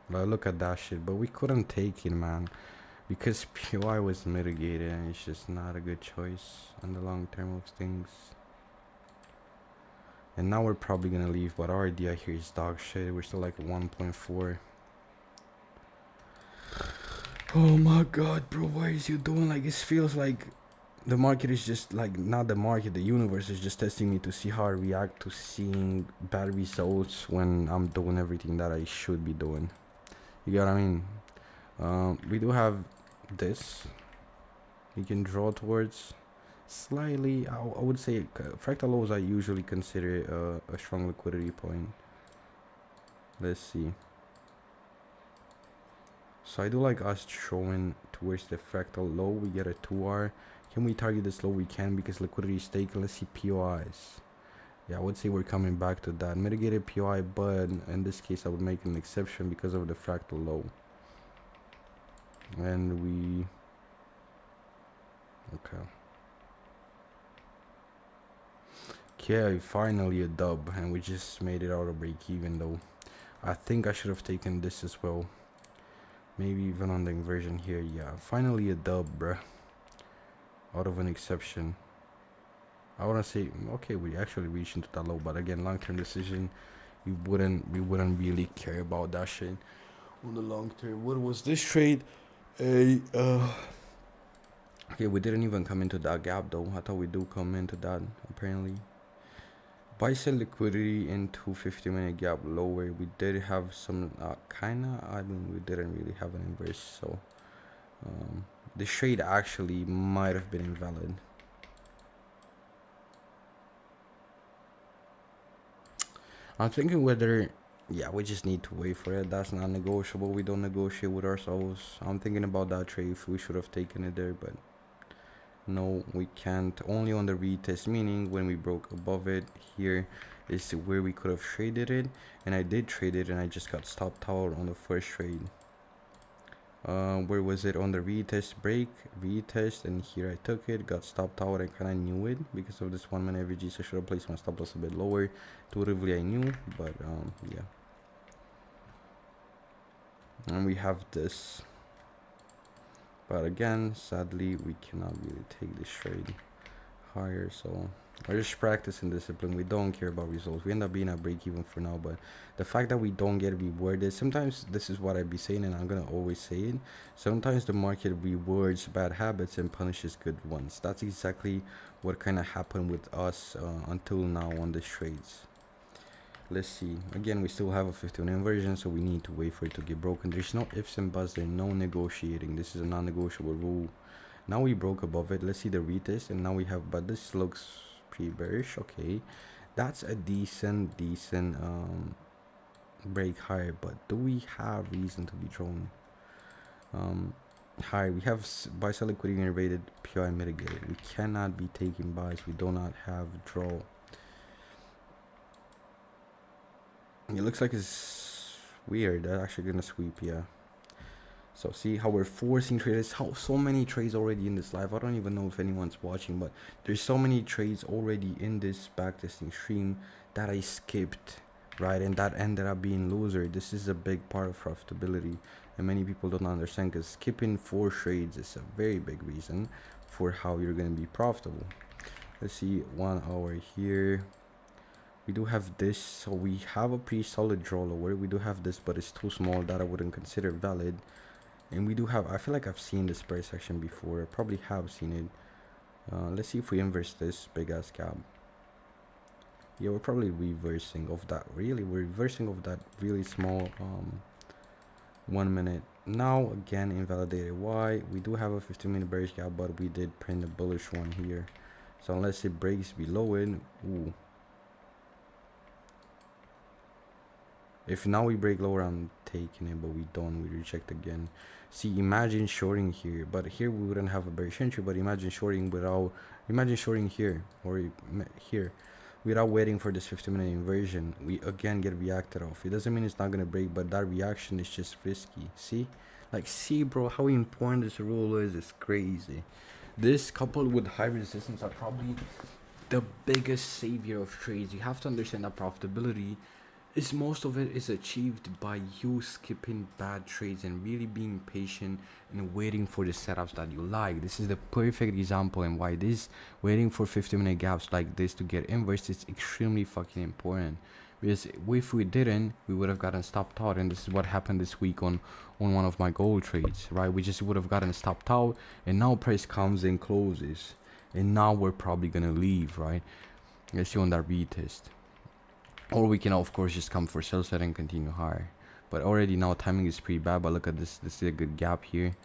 But look at that shit. But we couldn't take it, man. Because POI was mitigated, and it's just not a good choice on the long term of things. And now we're probably gonna leave, but our idea here is dog shit. We're still like 1.4. Oh my god, bro, what is you doing? Like, it feels like the market is just like, not the market, the universe is just testing me to see how I react to seeing bad results when I'm doing everything that I should be doing. You get what I mean? We do have this. We can draw towards slightly. I would say fractal lows I usually consider a strong liquidity point. Let's see. So I do like us showing towards the fractal low. We get a 2R. Can we target this low? We can, because liquidity is taken. Let's see POIs. Yeah, I would say we're coming back to that. Mitigated POI, but in this case I would make an exception because of the fractal low. And we... Okay, finally a dub, and we just made it out of break even though. I think I should have taken this as well. Maybe even on the inversion here. Yeah, finally a dub, bruh. Out of an exception. I want to say, okay, we actually reached into that low, but again, long-term decision, we wouldn't really care about that shit on the long term. What was this trade? Okay, we didn't even come into that gap though. I thought we do come into that apparently. Buy sell liquidity into 50-minute gap lower. We did have some I mean, we didn't really have an inverse, so the trade actually might have been invalid. I'm thinking whether, yeah, we just need to wait for it. That's not negotiable. We don't negotiate with ourselves. I'm thinking about that trade if we should have taken it there, but no, we can't. Only on the retest, meaning when we broke above it. Here is where we could have traded it, and I did trade it, and I just got stopped out on the first trade. Where was it? On the retest break, retest, and here I took it, got stopped out. I kind of knew it because of this 1 minute AVG, so I should have placed my stop loss a bit lower. Intuitively I knew, but yeah. And we have this, but again, sadly, we cannot really take this trade higher, so we're just practicing discipline. We don't care about results. We end up being at break even for now, but the fact that we don't get rewarded, sometimes this is what I'd be saying, and I'm gonna always say it. Sometimes the market rewards bad habits and punishes good ones. That's exactly what kind of happened with us until now on the trades. Let's see. Again, we still have a 51 inversion, so we need to wait for it to get broken. There's no ifs and buts. There's no negotiating. This is a non-negotiable rule. Now we broke above it. Let's see the retest, and now we have, but this looks pretty bearish. Okay, that's a decent break higher, but do we have reason to be drawn higher? We have buy sell liquidity generated, PI mitigated. We cannot be taking buys. We do not have draw. It looks like it's weird. They're actually gonna sweep, yeah. So see how we're forcing traders. How so many trades already in this live. I don't even know if anyone's watching, but there's so many trades already in this backtesting stream that I skipped, right? And that ended up being loser. This is a big part of profitability, and many people don't understand, because skipping 4 trades is a very big reason for how you're gonna be profitable. Let's see 1 hour here. We do have this, so we have a pretty solid draw lower. We do have this, but it's too small that I wouldn't consider valid. And we do have, I feel like I've seen this price action before. I probably have seen it. Let's see if we inverse this big ass gap. Yeah, we're probably reversing of that. Really, we're reversing of that really small 1 minute. Now again, invalidated. Why? We do have a 15-minute bearish gap, but we did print a bullish one here. So unless it breaks below it, ooh. If now we break lower, I'm taking it, but we don't. We reject again. See, imagine shorting here, but here we wouldn't have a bearish entry. But imagine shorting without, imagine shorting here or here, without waiting for this 15-minute inversion. We again get reacted off. It doesn't mean it's not gonna break, but that reaction is just risky. See, like, see, bro, how important this rule is. It's crazy. This coupled with high resistance are probably the biggest savior of trades. You have to understand that profitability is, most of it is achieved by you skipping bad trades and really being patient and waiting for the setups that you like. This is the perfect example, and why this waiting for 15-minute gaps like this to get inverse is extremely fucking important. Because if we didn't, we would have gotten stopped out, and this is what happened this week on one of my gold trades, right? We just would have gotten stopped out, and now price comes and closes, and now we're probably gonna leave, right? Let's see on that retest. Or we can of course just come for sell set and continue higher. But already now timing is pretty bad. But look at this. This is a good gap here.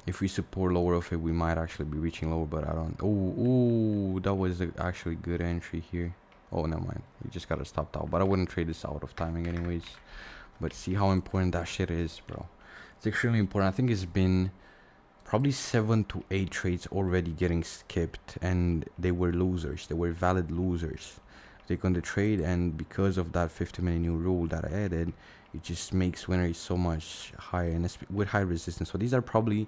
If we support lower of it, we might actually be reaching lower. But I don't. Oh, that was actually good entry here. Oh, never mind. We just got to stop out. But I wouldn't trade this out of timing anyways. But see how important that shit is, bro. It's extremely important. I think it's been probably 7 to 8 trades already getting skipped, and they were losers. They were valid losers. Click on the trade, and because of that 50-minute new rule that I added, it just makes win rate so much higher, and it's with high resistance. So these are probably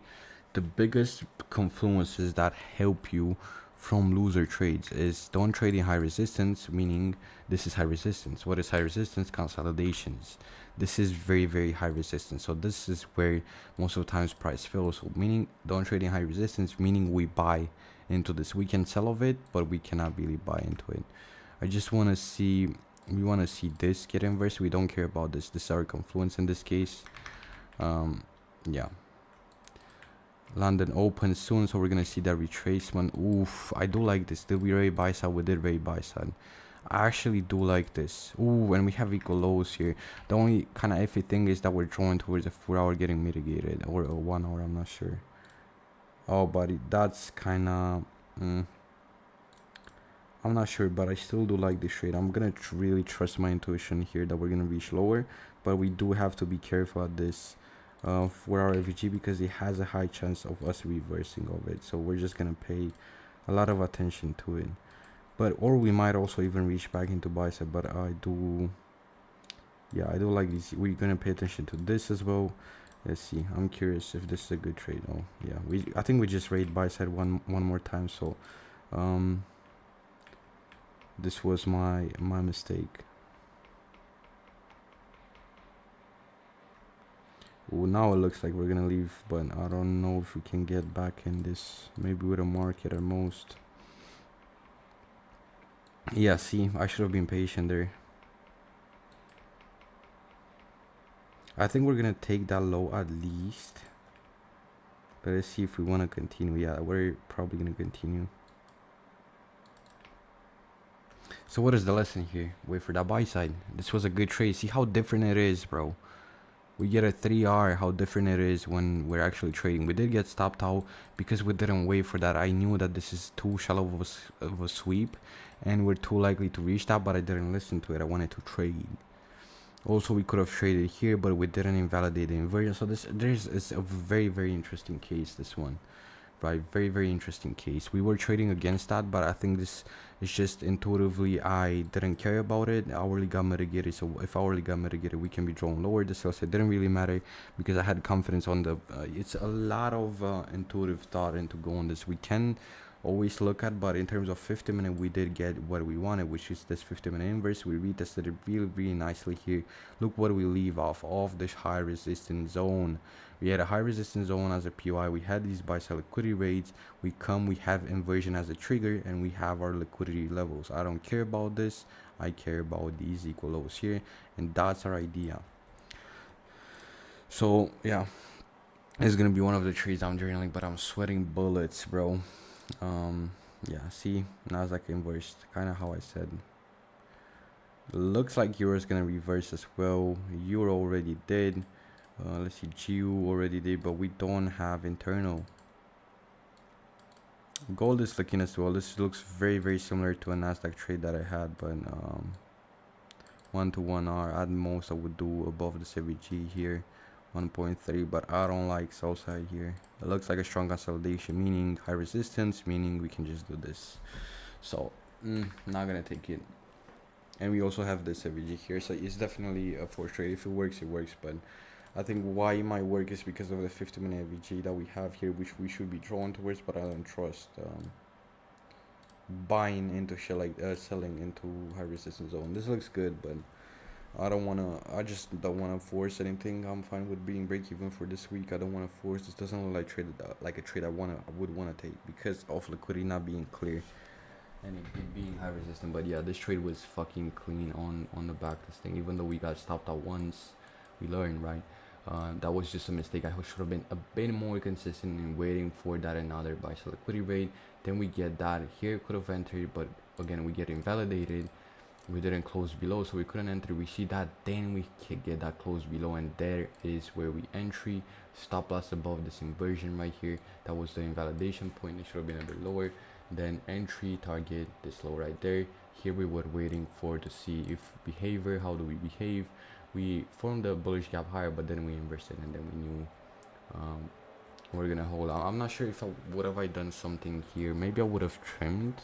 the biggest confluences that help you from loser trades. Is don't trade in high resistance, meaning this is high resistance. What is high resistance? Consolidations. This is very, very high resistance. So this is where most of the times price fails. So meaning don't trade in high resistance, meaning we buy into this. We can sell of it, but we cannot really buy into it. I just want to see, we want to see this get inverse. We don't care about this. This is our confluence in this case. Yeah. London opens soon, so we're going to see that retracement. Oof, I do like this. Did we already buy side? We did already buy side. I actually do like this. Ooh, and we have equal lows here. The only kind of iffy thing is that we're drawing towards a 4 hour getting mitigated. Or a 1 hour, I'm not sure. Oh, buddy, that's kind of... I'm not sure, but I still do like this trade. I'm gonna really trust my intuition here that we're gonna reach lower, but we do have to be careful at this for our FVG because it has a high chance of us reversing of it. So we're just gonna pay a lot of attention to it. But or we might also even reach back into bicep. But I do, yeah, I do like this. We're gonna pay attention to this as well. Let's see. I'm curious if this is a good trade. Oh yeah, I think we just raid bicep one more time. So this was my mistake. Well, now it looks like we're gonna leave, but I don't know if we can get back in this. Maybe with a market at most. Yeah, see, I should have been patient there. I think we're gonna take that low at least. But let's see if we want to continue. Yeah, we're probably gonna continue. So what is the lesson here? Wait for that buy side. This was a good trade. See how different it is, bro. We get a 3R, how different it is when we're actually trading. We did get stopped out because we didn't wait for that. I knew that this is too shallow of a sweep and we're too likely to reach that, but I didn't listen to it. I wanted to trade. Also, we could have traded here, but we didn't invalidate the inversion. So it's a very interesting case, this one. Right, very interesting case. We were trading against that, but I think this is just intuitively I didn't care about it. Hourly got mitigated, so if hourly got mitigated, we can be drawn lower. The sales, it didn't really matter because I had confidence on the it's a lot of intuitive thought into going this. We can always look at, but in terms of 50-minute, we did get what we wanted, which is this 50-minute inverse. We retested it really nicely here. Look what we leave off this high resistance zone. We had a high resistance zone as a POI. We had these buy sell liquidity rates. We have inversion as a trigger, and we have our liquidity levels. I don't care about this. I care about these equal lows here, and that's our idea. So yeah, it's gonna be one of the trades I'm journaling, but I'm sweating bullets, bro. Yeah, see, Nasdaq inversed, kind of how I said. Looks like Euro is gonna reverse as well. Euro already did. Let's see, GU already did, but we don't have internal. Gold is looking as well. This looks very similar to a Nasdaq trade that I had, but 1 to 1R at most I would do above the CVG here, 1.3, but I don't like sell side here. It looks like a strong consolidation, meaning high resistance, meaning we can just do this. So not gonna take it. And we also have the CVG here, so it's definitely a force trade. If it works, but I think why it might work is because of the 50-minute VG that we have here, which we should be drawn towards, but I don't trust buying into shit like selling into high resistance zone. This looks good, but I just don't wanna force anything. I'm fine with being break even for this week. I don't wanna force. This doesn't look like a trade I would wanna take because of liquidity not being clear and it being high resistant. But yeah, this trade was fucking clean on the backtest thing. Even though we got stopped out once, we learned, right? That was just a mistake. I should have been a bit more consistent in waiting for that another buy sell liquidity rate. Then we get that here, could have entered, but again we get invalidated. We didn't close below, so we couldn't enter. We see that, then we can get that close below, and there is where we entry. Stop loss above this inversion right here. That was the invalidation point. It should have been a bit lower. Then entry target this low right there. Here we were waiting for to see if behavior, how do we behave. We formed a bullish gap higher, but then we inversed it, and then we knew we're gonna hold on. I'm not sure if I would have done something here. Maybe I would have trimmed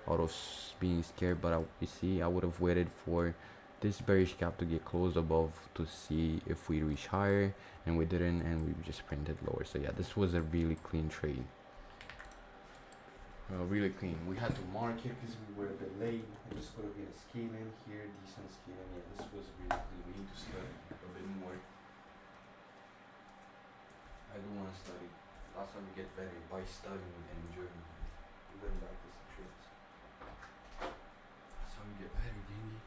out of being scared, but you see, I would have waited for this bearish gap to get closed above to see if we reach higher, and we didn't, and we just printed lower. So yeah, this was a really clean trade. Really clean. We had to mark it because we were a bit late. This could have been a scaling here, decent scaling. Yeah, this was really clean. We need to study a bit more. I do want to study. That's how we get better, by studying and journaling. Even back to the trades. That's how we get better, Dingy.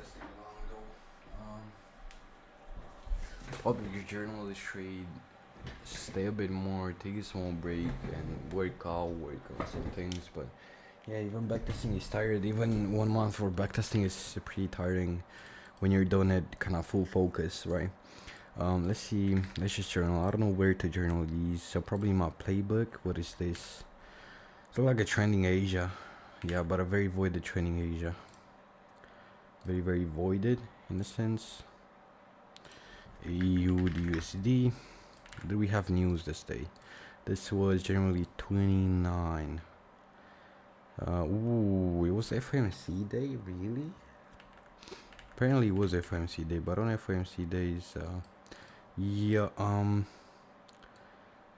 stay long though. Probably your journal this trade. Stay a bit more, take a small break, and work on some things. But yeah, even backtesting is tired. Even 1 month for backtesting is pretty tiring when you're doing it kind of full focus, right? Let's see. Let's just journal. I don't know where to journal these. So probably my playbook. What is this? It's like a trending Asia. Yeah, but a very voided trending Asia. Very, very voided in a sense. AUD/USD. Do we have news this day? This was generally 29. Ooh, it was FOMC day, really? Apparently it was FOMC day, but on FOMC days, yeah,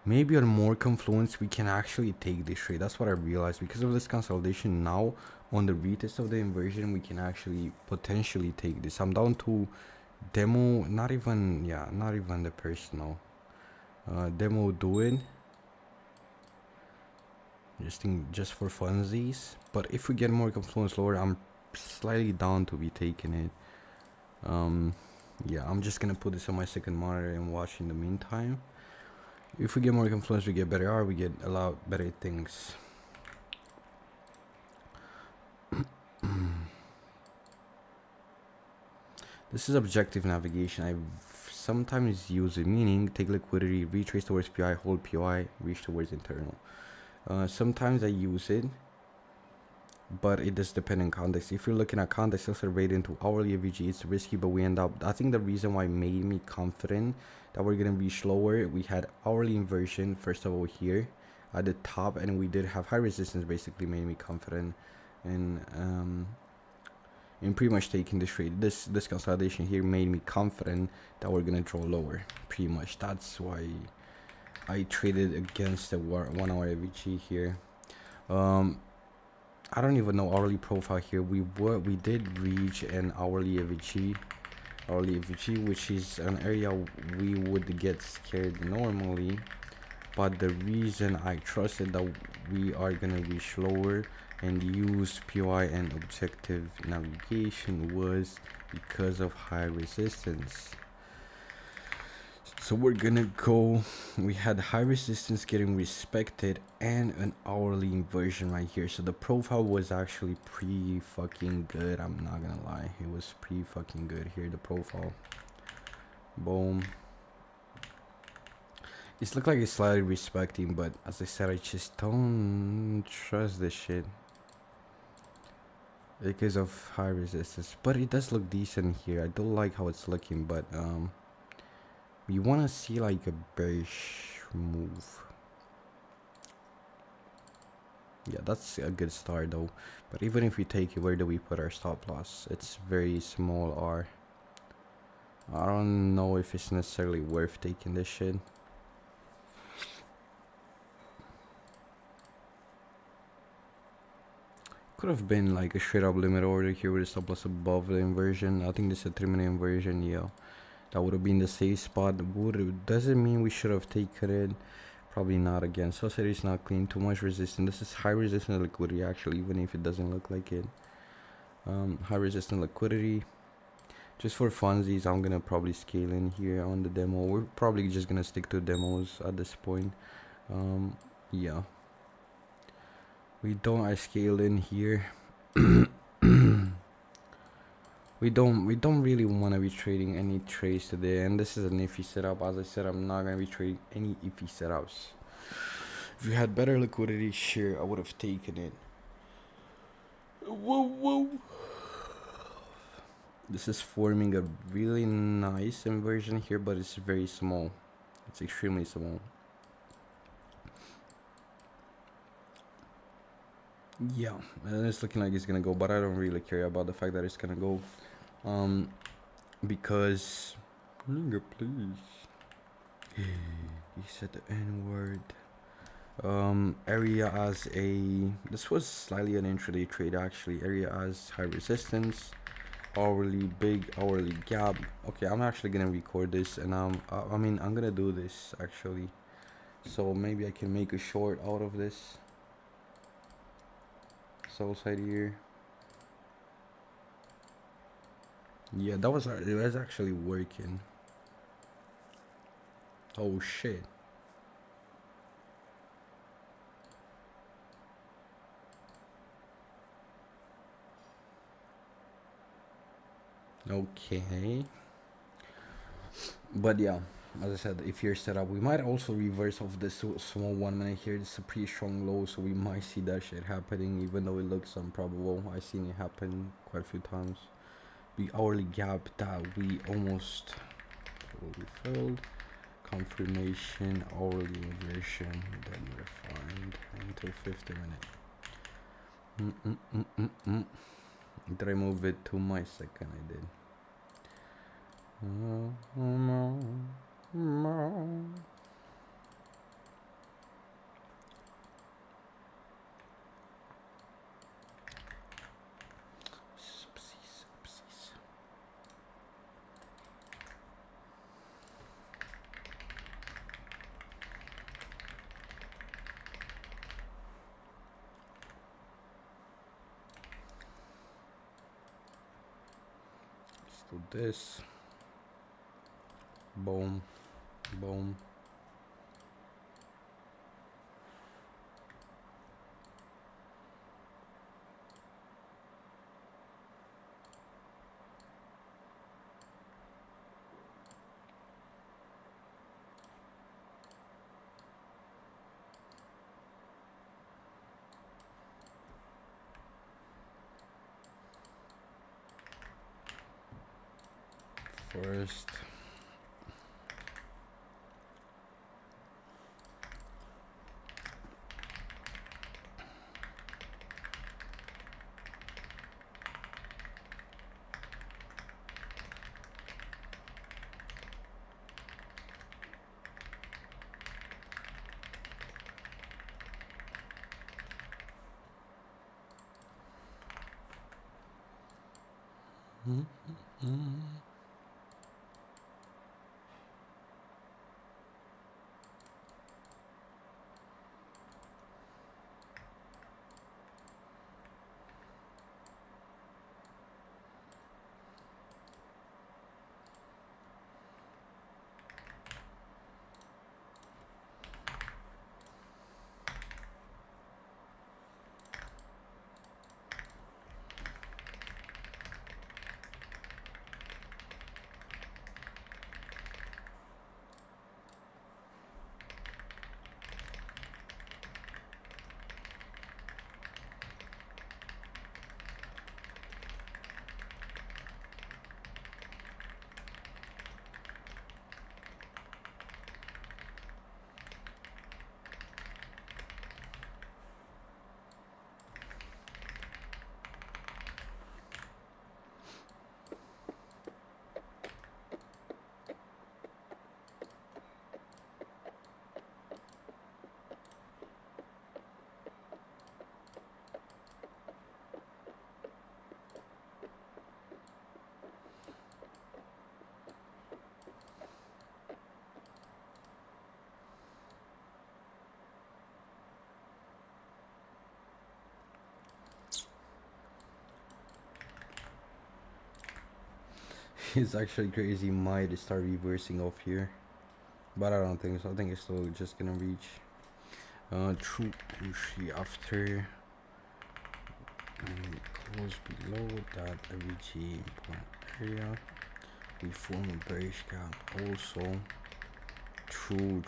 maybe on more confluence we can actually take this trade. That's what I realized. Because of this consolidation now on the retest of the inversion, we can actually potentially take this. I'm down to demo, not even the personal. Demo do it. Just for funsies. But if we get more confluence lower, I'm slightly down to be taking it. Yeah, I'm just gonna put this on my second monitor and watch in the meantime. If we get more confluence, we get better R, we get a lot better things. This is objective navigation. I sometimes use it, meaning take liquidity, retrace towards PI, hold PI, reach towards internal. Sometimes I use it, but it does depend on context. If you're looking at context, filter rate into hourly AVG, it's risky, but we end up, I think the reason why made me confident that we're gonna reach lower, we had hourly inversion first of all here at the top, and we did have high resistance, basically made me confident in pretty much taking this trade. This consolidation here made me confident that we're gonna draw lower. Pretty much that's why I traded against the 1 hour AVG here. I don't even know hourly profile here. We did reach an hourly AVG, which is an area we would get scared normally. But the reason I trusted that we are gonna reach lower and use POI and objective navigation was because of high resistance. So we're gonna go, we had high resistance getting respected and an hourly inversion right here. So the profile was actually pretty fucking good. I'm not gonna lie, it was pretty fucking good here, the profile. Boom. It's looked like it's slightly respecting, but as I said, I just don't trust this shit because of high resistance. But it does look decent here. I don't like how it's looking, but you want to see like a bearish move. Yeah, that's a good start though. But even if we take it, where do we put our stop loss? It's very small R. I don't know if it's necessarily worth taking this shit. Could have been like a straight up limit order here with a stop loss above the inversion. I think this is a 3-minute inversion. Yeah, that would have been the safe spot. Doesn't mean we should have taken it. Probably not again. Society is not clean. Too much resistance. This is high resistance liquidity actually, even if it doesn't look like it. High resistance liquidity. Just for funsies, I'm gonna probably scale in here on the demo. We're probably just gonna stick to demos at this point. Yeah. I scaled in here. we don't really want to be trading any trades today, and this is an iffy setup. As I said, I'm not gonna be trading any iffy setups. If you had better liquidity, sure, I would have taken it. Whoa. This is forming a really nice inversion here, but it's very small. It's extremely small. Yeah, and it's looking like it's gonna go, but I don't really care about the fact that it's gonna go, because nigga, please. He said the N-word. Area as this was slightly an intraday trade actually. Area as high resistance, hourly gap. Okay, I'm actually gonna record this, and I'm gonna do this actually, so maybe I can make a short out of this. Sell side here. Yeah, it was actually working. Oh shit. Okay. But yeah, as I said, if you're set up, we might also reverse off this small 1 minute here. It's a pretty strong low, so we might see that shit happening, even though it looks improbable. I've seen it happen quite a few times. The hourly gap that we almost fully filled. Confirmation, hourly inversion, then refined until 50 minutes. Did I move it to my second? I did. Let's do this. Boom, boom. First. It's actually crazy. Might start reversing off here, but I don't think so. I think it's still just gonna reach true push after and close below that AVG point area. We form a bearish gap also. True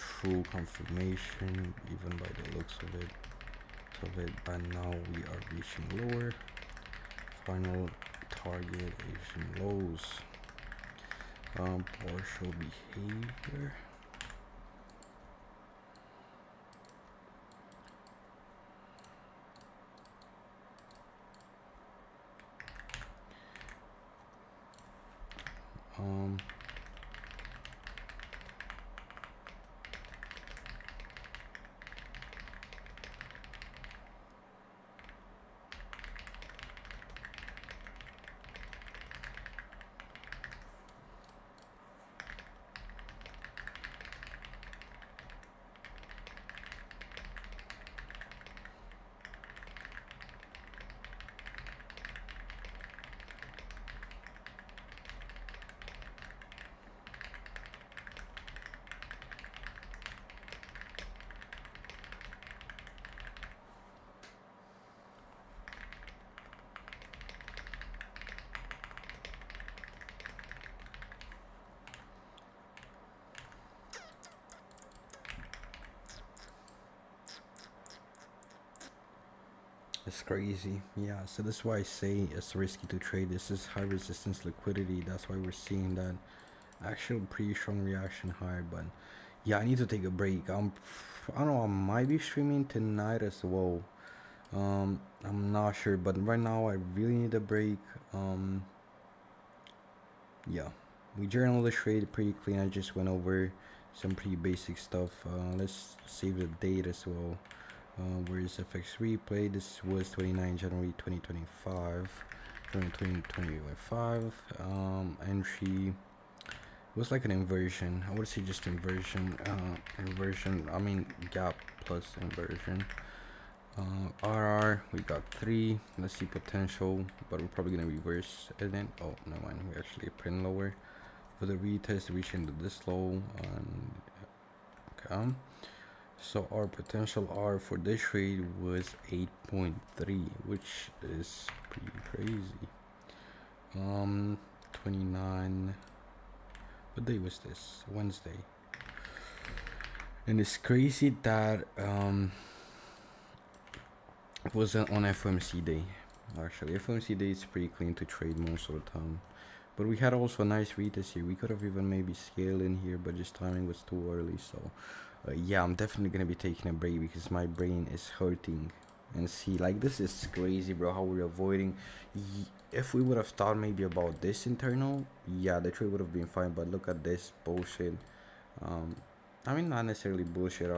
confirmation, even by the looks of it. But now we are reaching lower. Final target Asian lows. Partial behavior. Um, It's crazy. Yeah, so that's why I say it's risky to trade. This is high resistance liquidity. That's why we're seeing that actual pretty strong reaction higher. But yeah, I need to take a break. I don't know, I might be streaming tonight as well. I'm not sure, but right now I really need a break. Yeah, we journal the trade pretty clean. I just went over some pretty basic stuff. Let's save the date as well. Where is FX replay? This was 29 January 2025. Entry was like an inversion. I would say just inversion. Inversion. I mean gap plus inversion. RR, we got 3. Let's see potential, but we're probably gonna reverse and then no mind, we actually print lower for the retest, reaching to this low. And okay, so our potential R for this trade was 8.3, which is pretty crazy. 29. What day was this? Wednesday. And it's crazy that it wasn't on FOMC day. Actually, FOMC day is pretty clean to trade most of the time. But we had also a nice retest here. We could have even maybe scaled in here, but just timing was too early. So yeah, I'm definitely gonna be taking a break because my brain is hurting. And see, like, this is crazy, bro, how we're avoiding. If we would have thought maybe about this internal, yeah, the trade would have been fine. But look at this bullshit. I mean, not necessarily bullshit,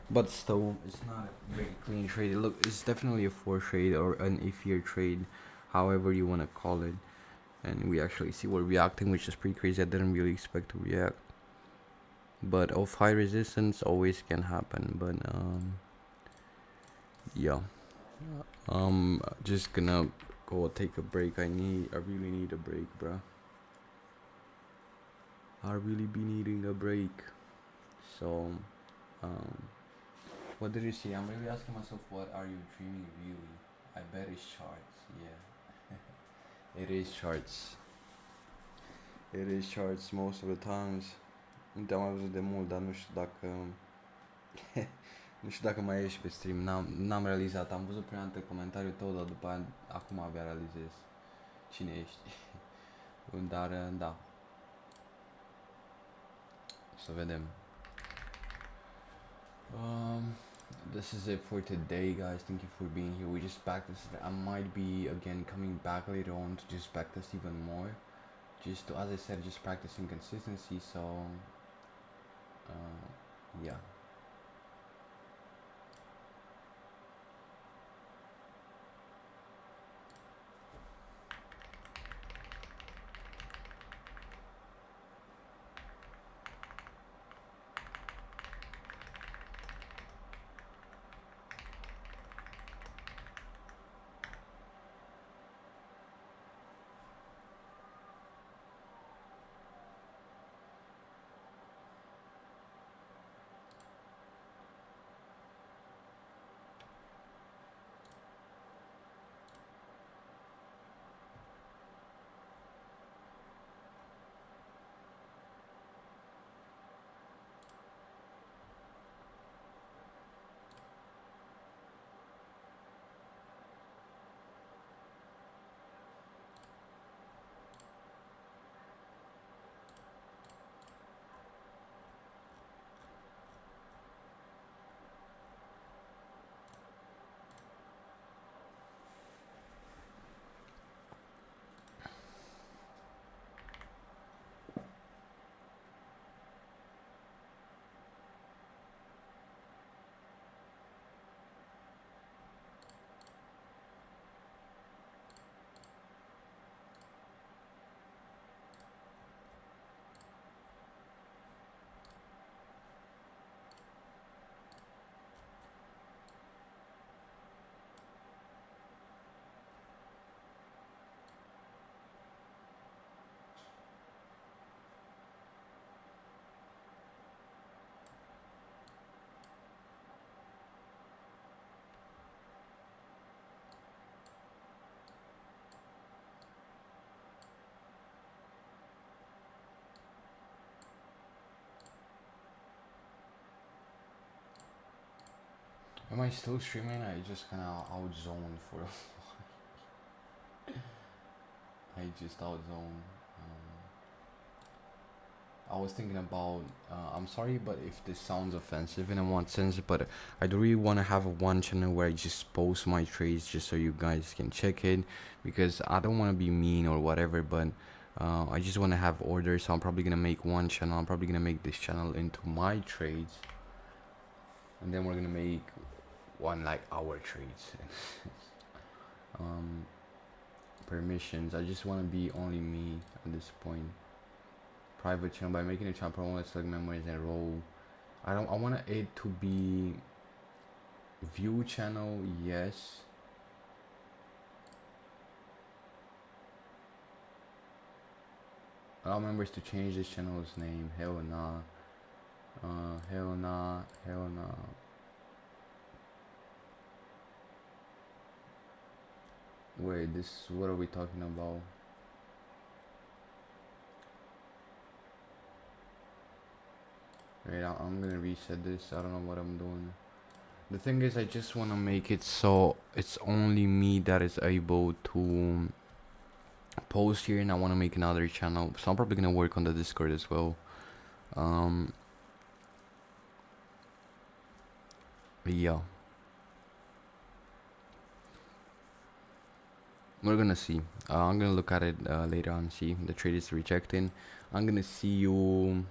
but still, it's not a very clean trade. Look, it's definitely a 4 trade or an iffier trade, however you want to call it. And we actually see we're reacting, which is pretty crazy. I didn't really expect to react. But off high resistance always can happen. But yeah, just gonna go take a break. I really need a break, bro. I really be needing a break. So what did you see? I'm really asking myself, what are you dreaming really? I bet it's charts. Yeah. It is charts. It is charts most of the times. Uite, am mai văzut de mult, dar nu știu dacă nu știu dacă mai ești pe stream. N-am realizat. Am văzut prima dată comentariul tău, dar după aia acum abia realizez cine ești. Dar da. Să vedem. This is it for today, guys. Thank you for being here. We just practiced. I might be again coming back later on to just practice even more. Just to, as I said, just practicing consistency. So yeah. Am I still streaming? I just kind of outzoned for I just outzoned. I was thinking about. I'm sorry, but if this sounds offensive in one sense, but I do really want to have a one channel where I just post my trades just so you guys can check it, because I don't want to be mean or whatever, but I just want to have orders. So I'm probably gonna make one channel. I'm probably gonna make this channel into my trades, and then we're gonna make one like our trades. Permissions. I just want to be only me at this point. Private channel. By making a channel, I want to select memories and roll. I want it to be view channel. Yes. Allow members to change this channel's name. Hell nah. Hell nah. Hell nah. Wait, what are we talking about? Wait, I'm gonna reset this. I don't know what I'm doing. The thing is, I just want to make it so it's only me that is able to post here, and I want to make another channel. So I'm probably gonna work on the Discord as well. Yeah. We're gonna see. I'm gonna look at it later on, see the trade is rejecting. I'm gonna see you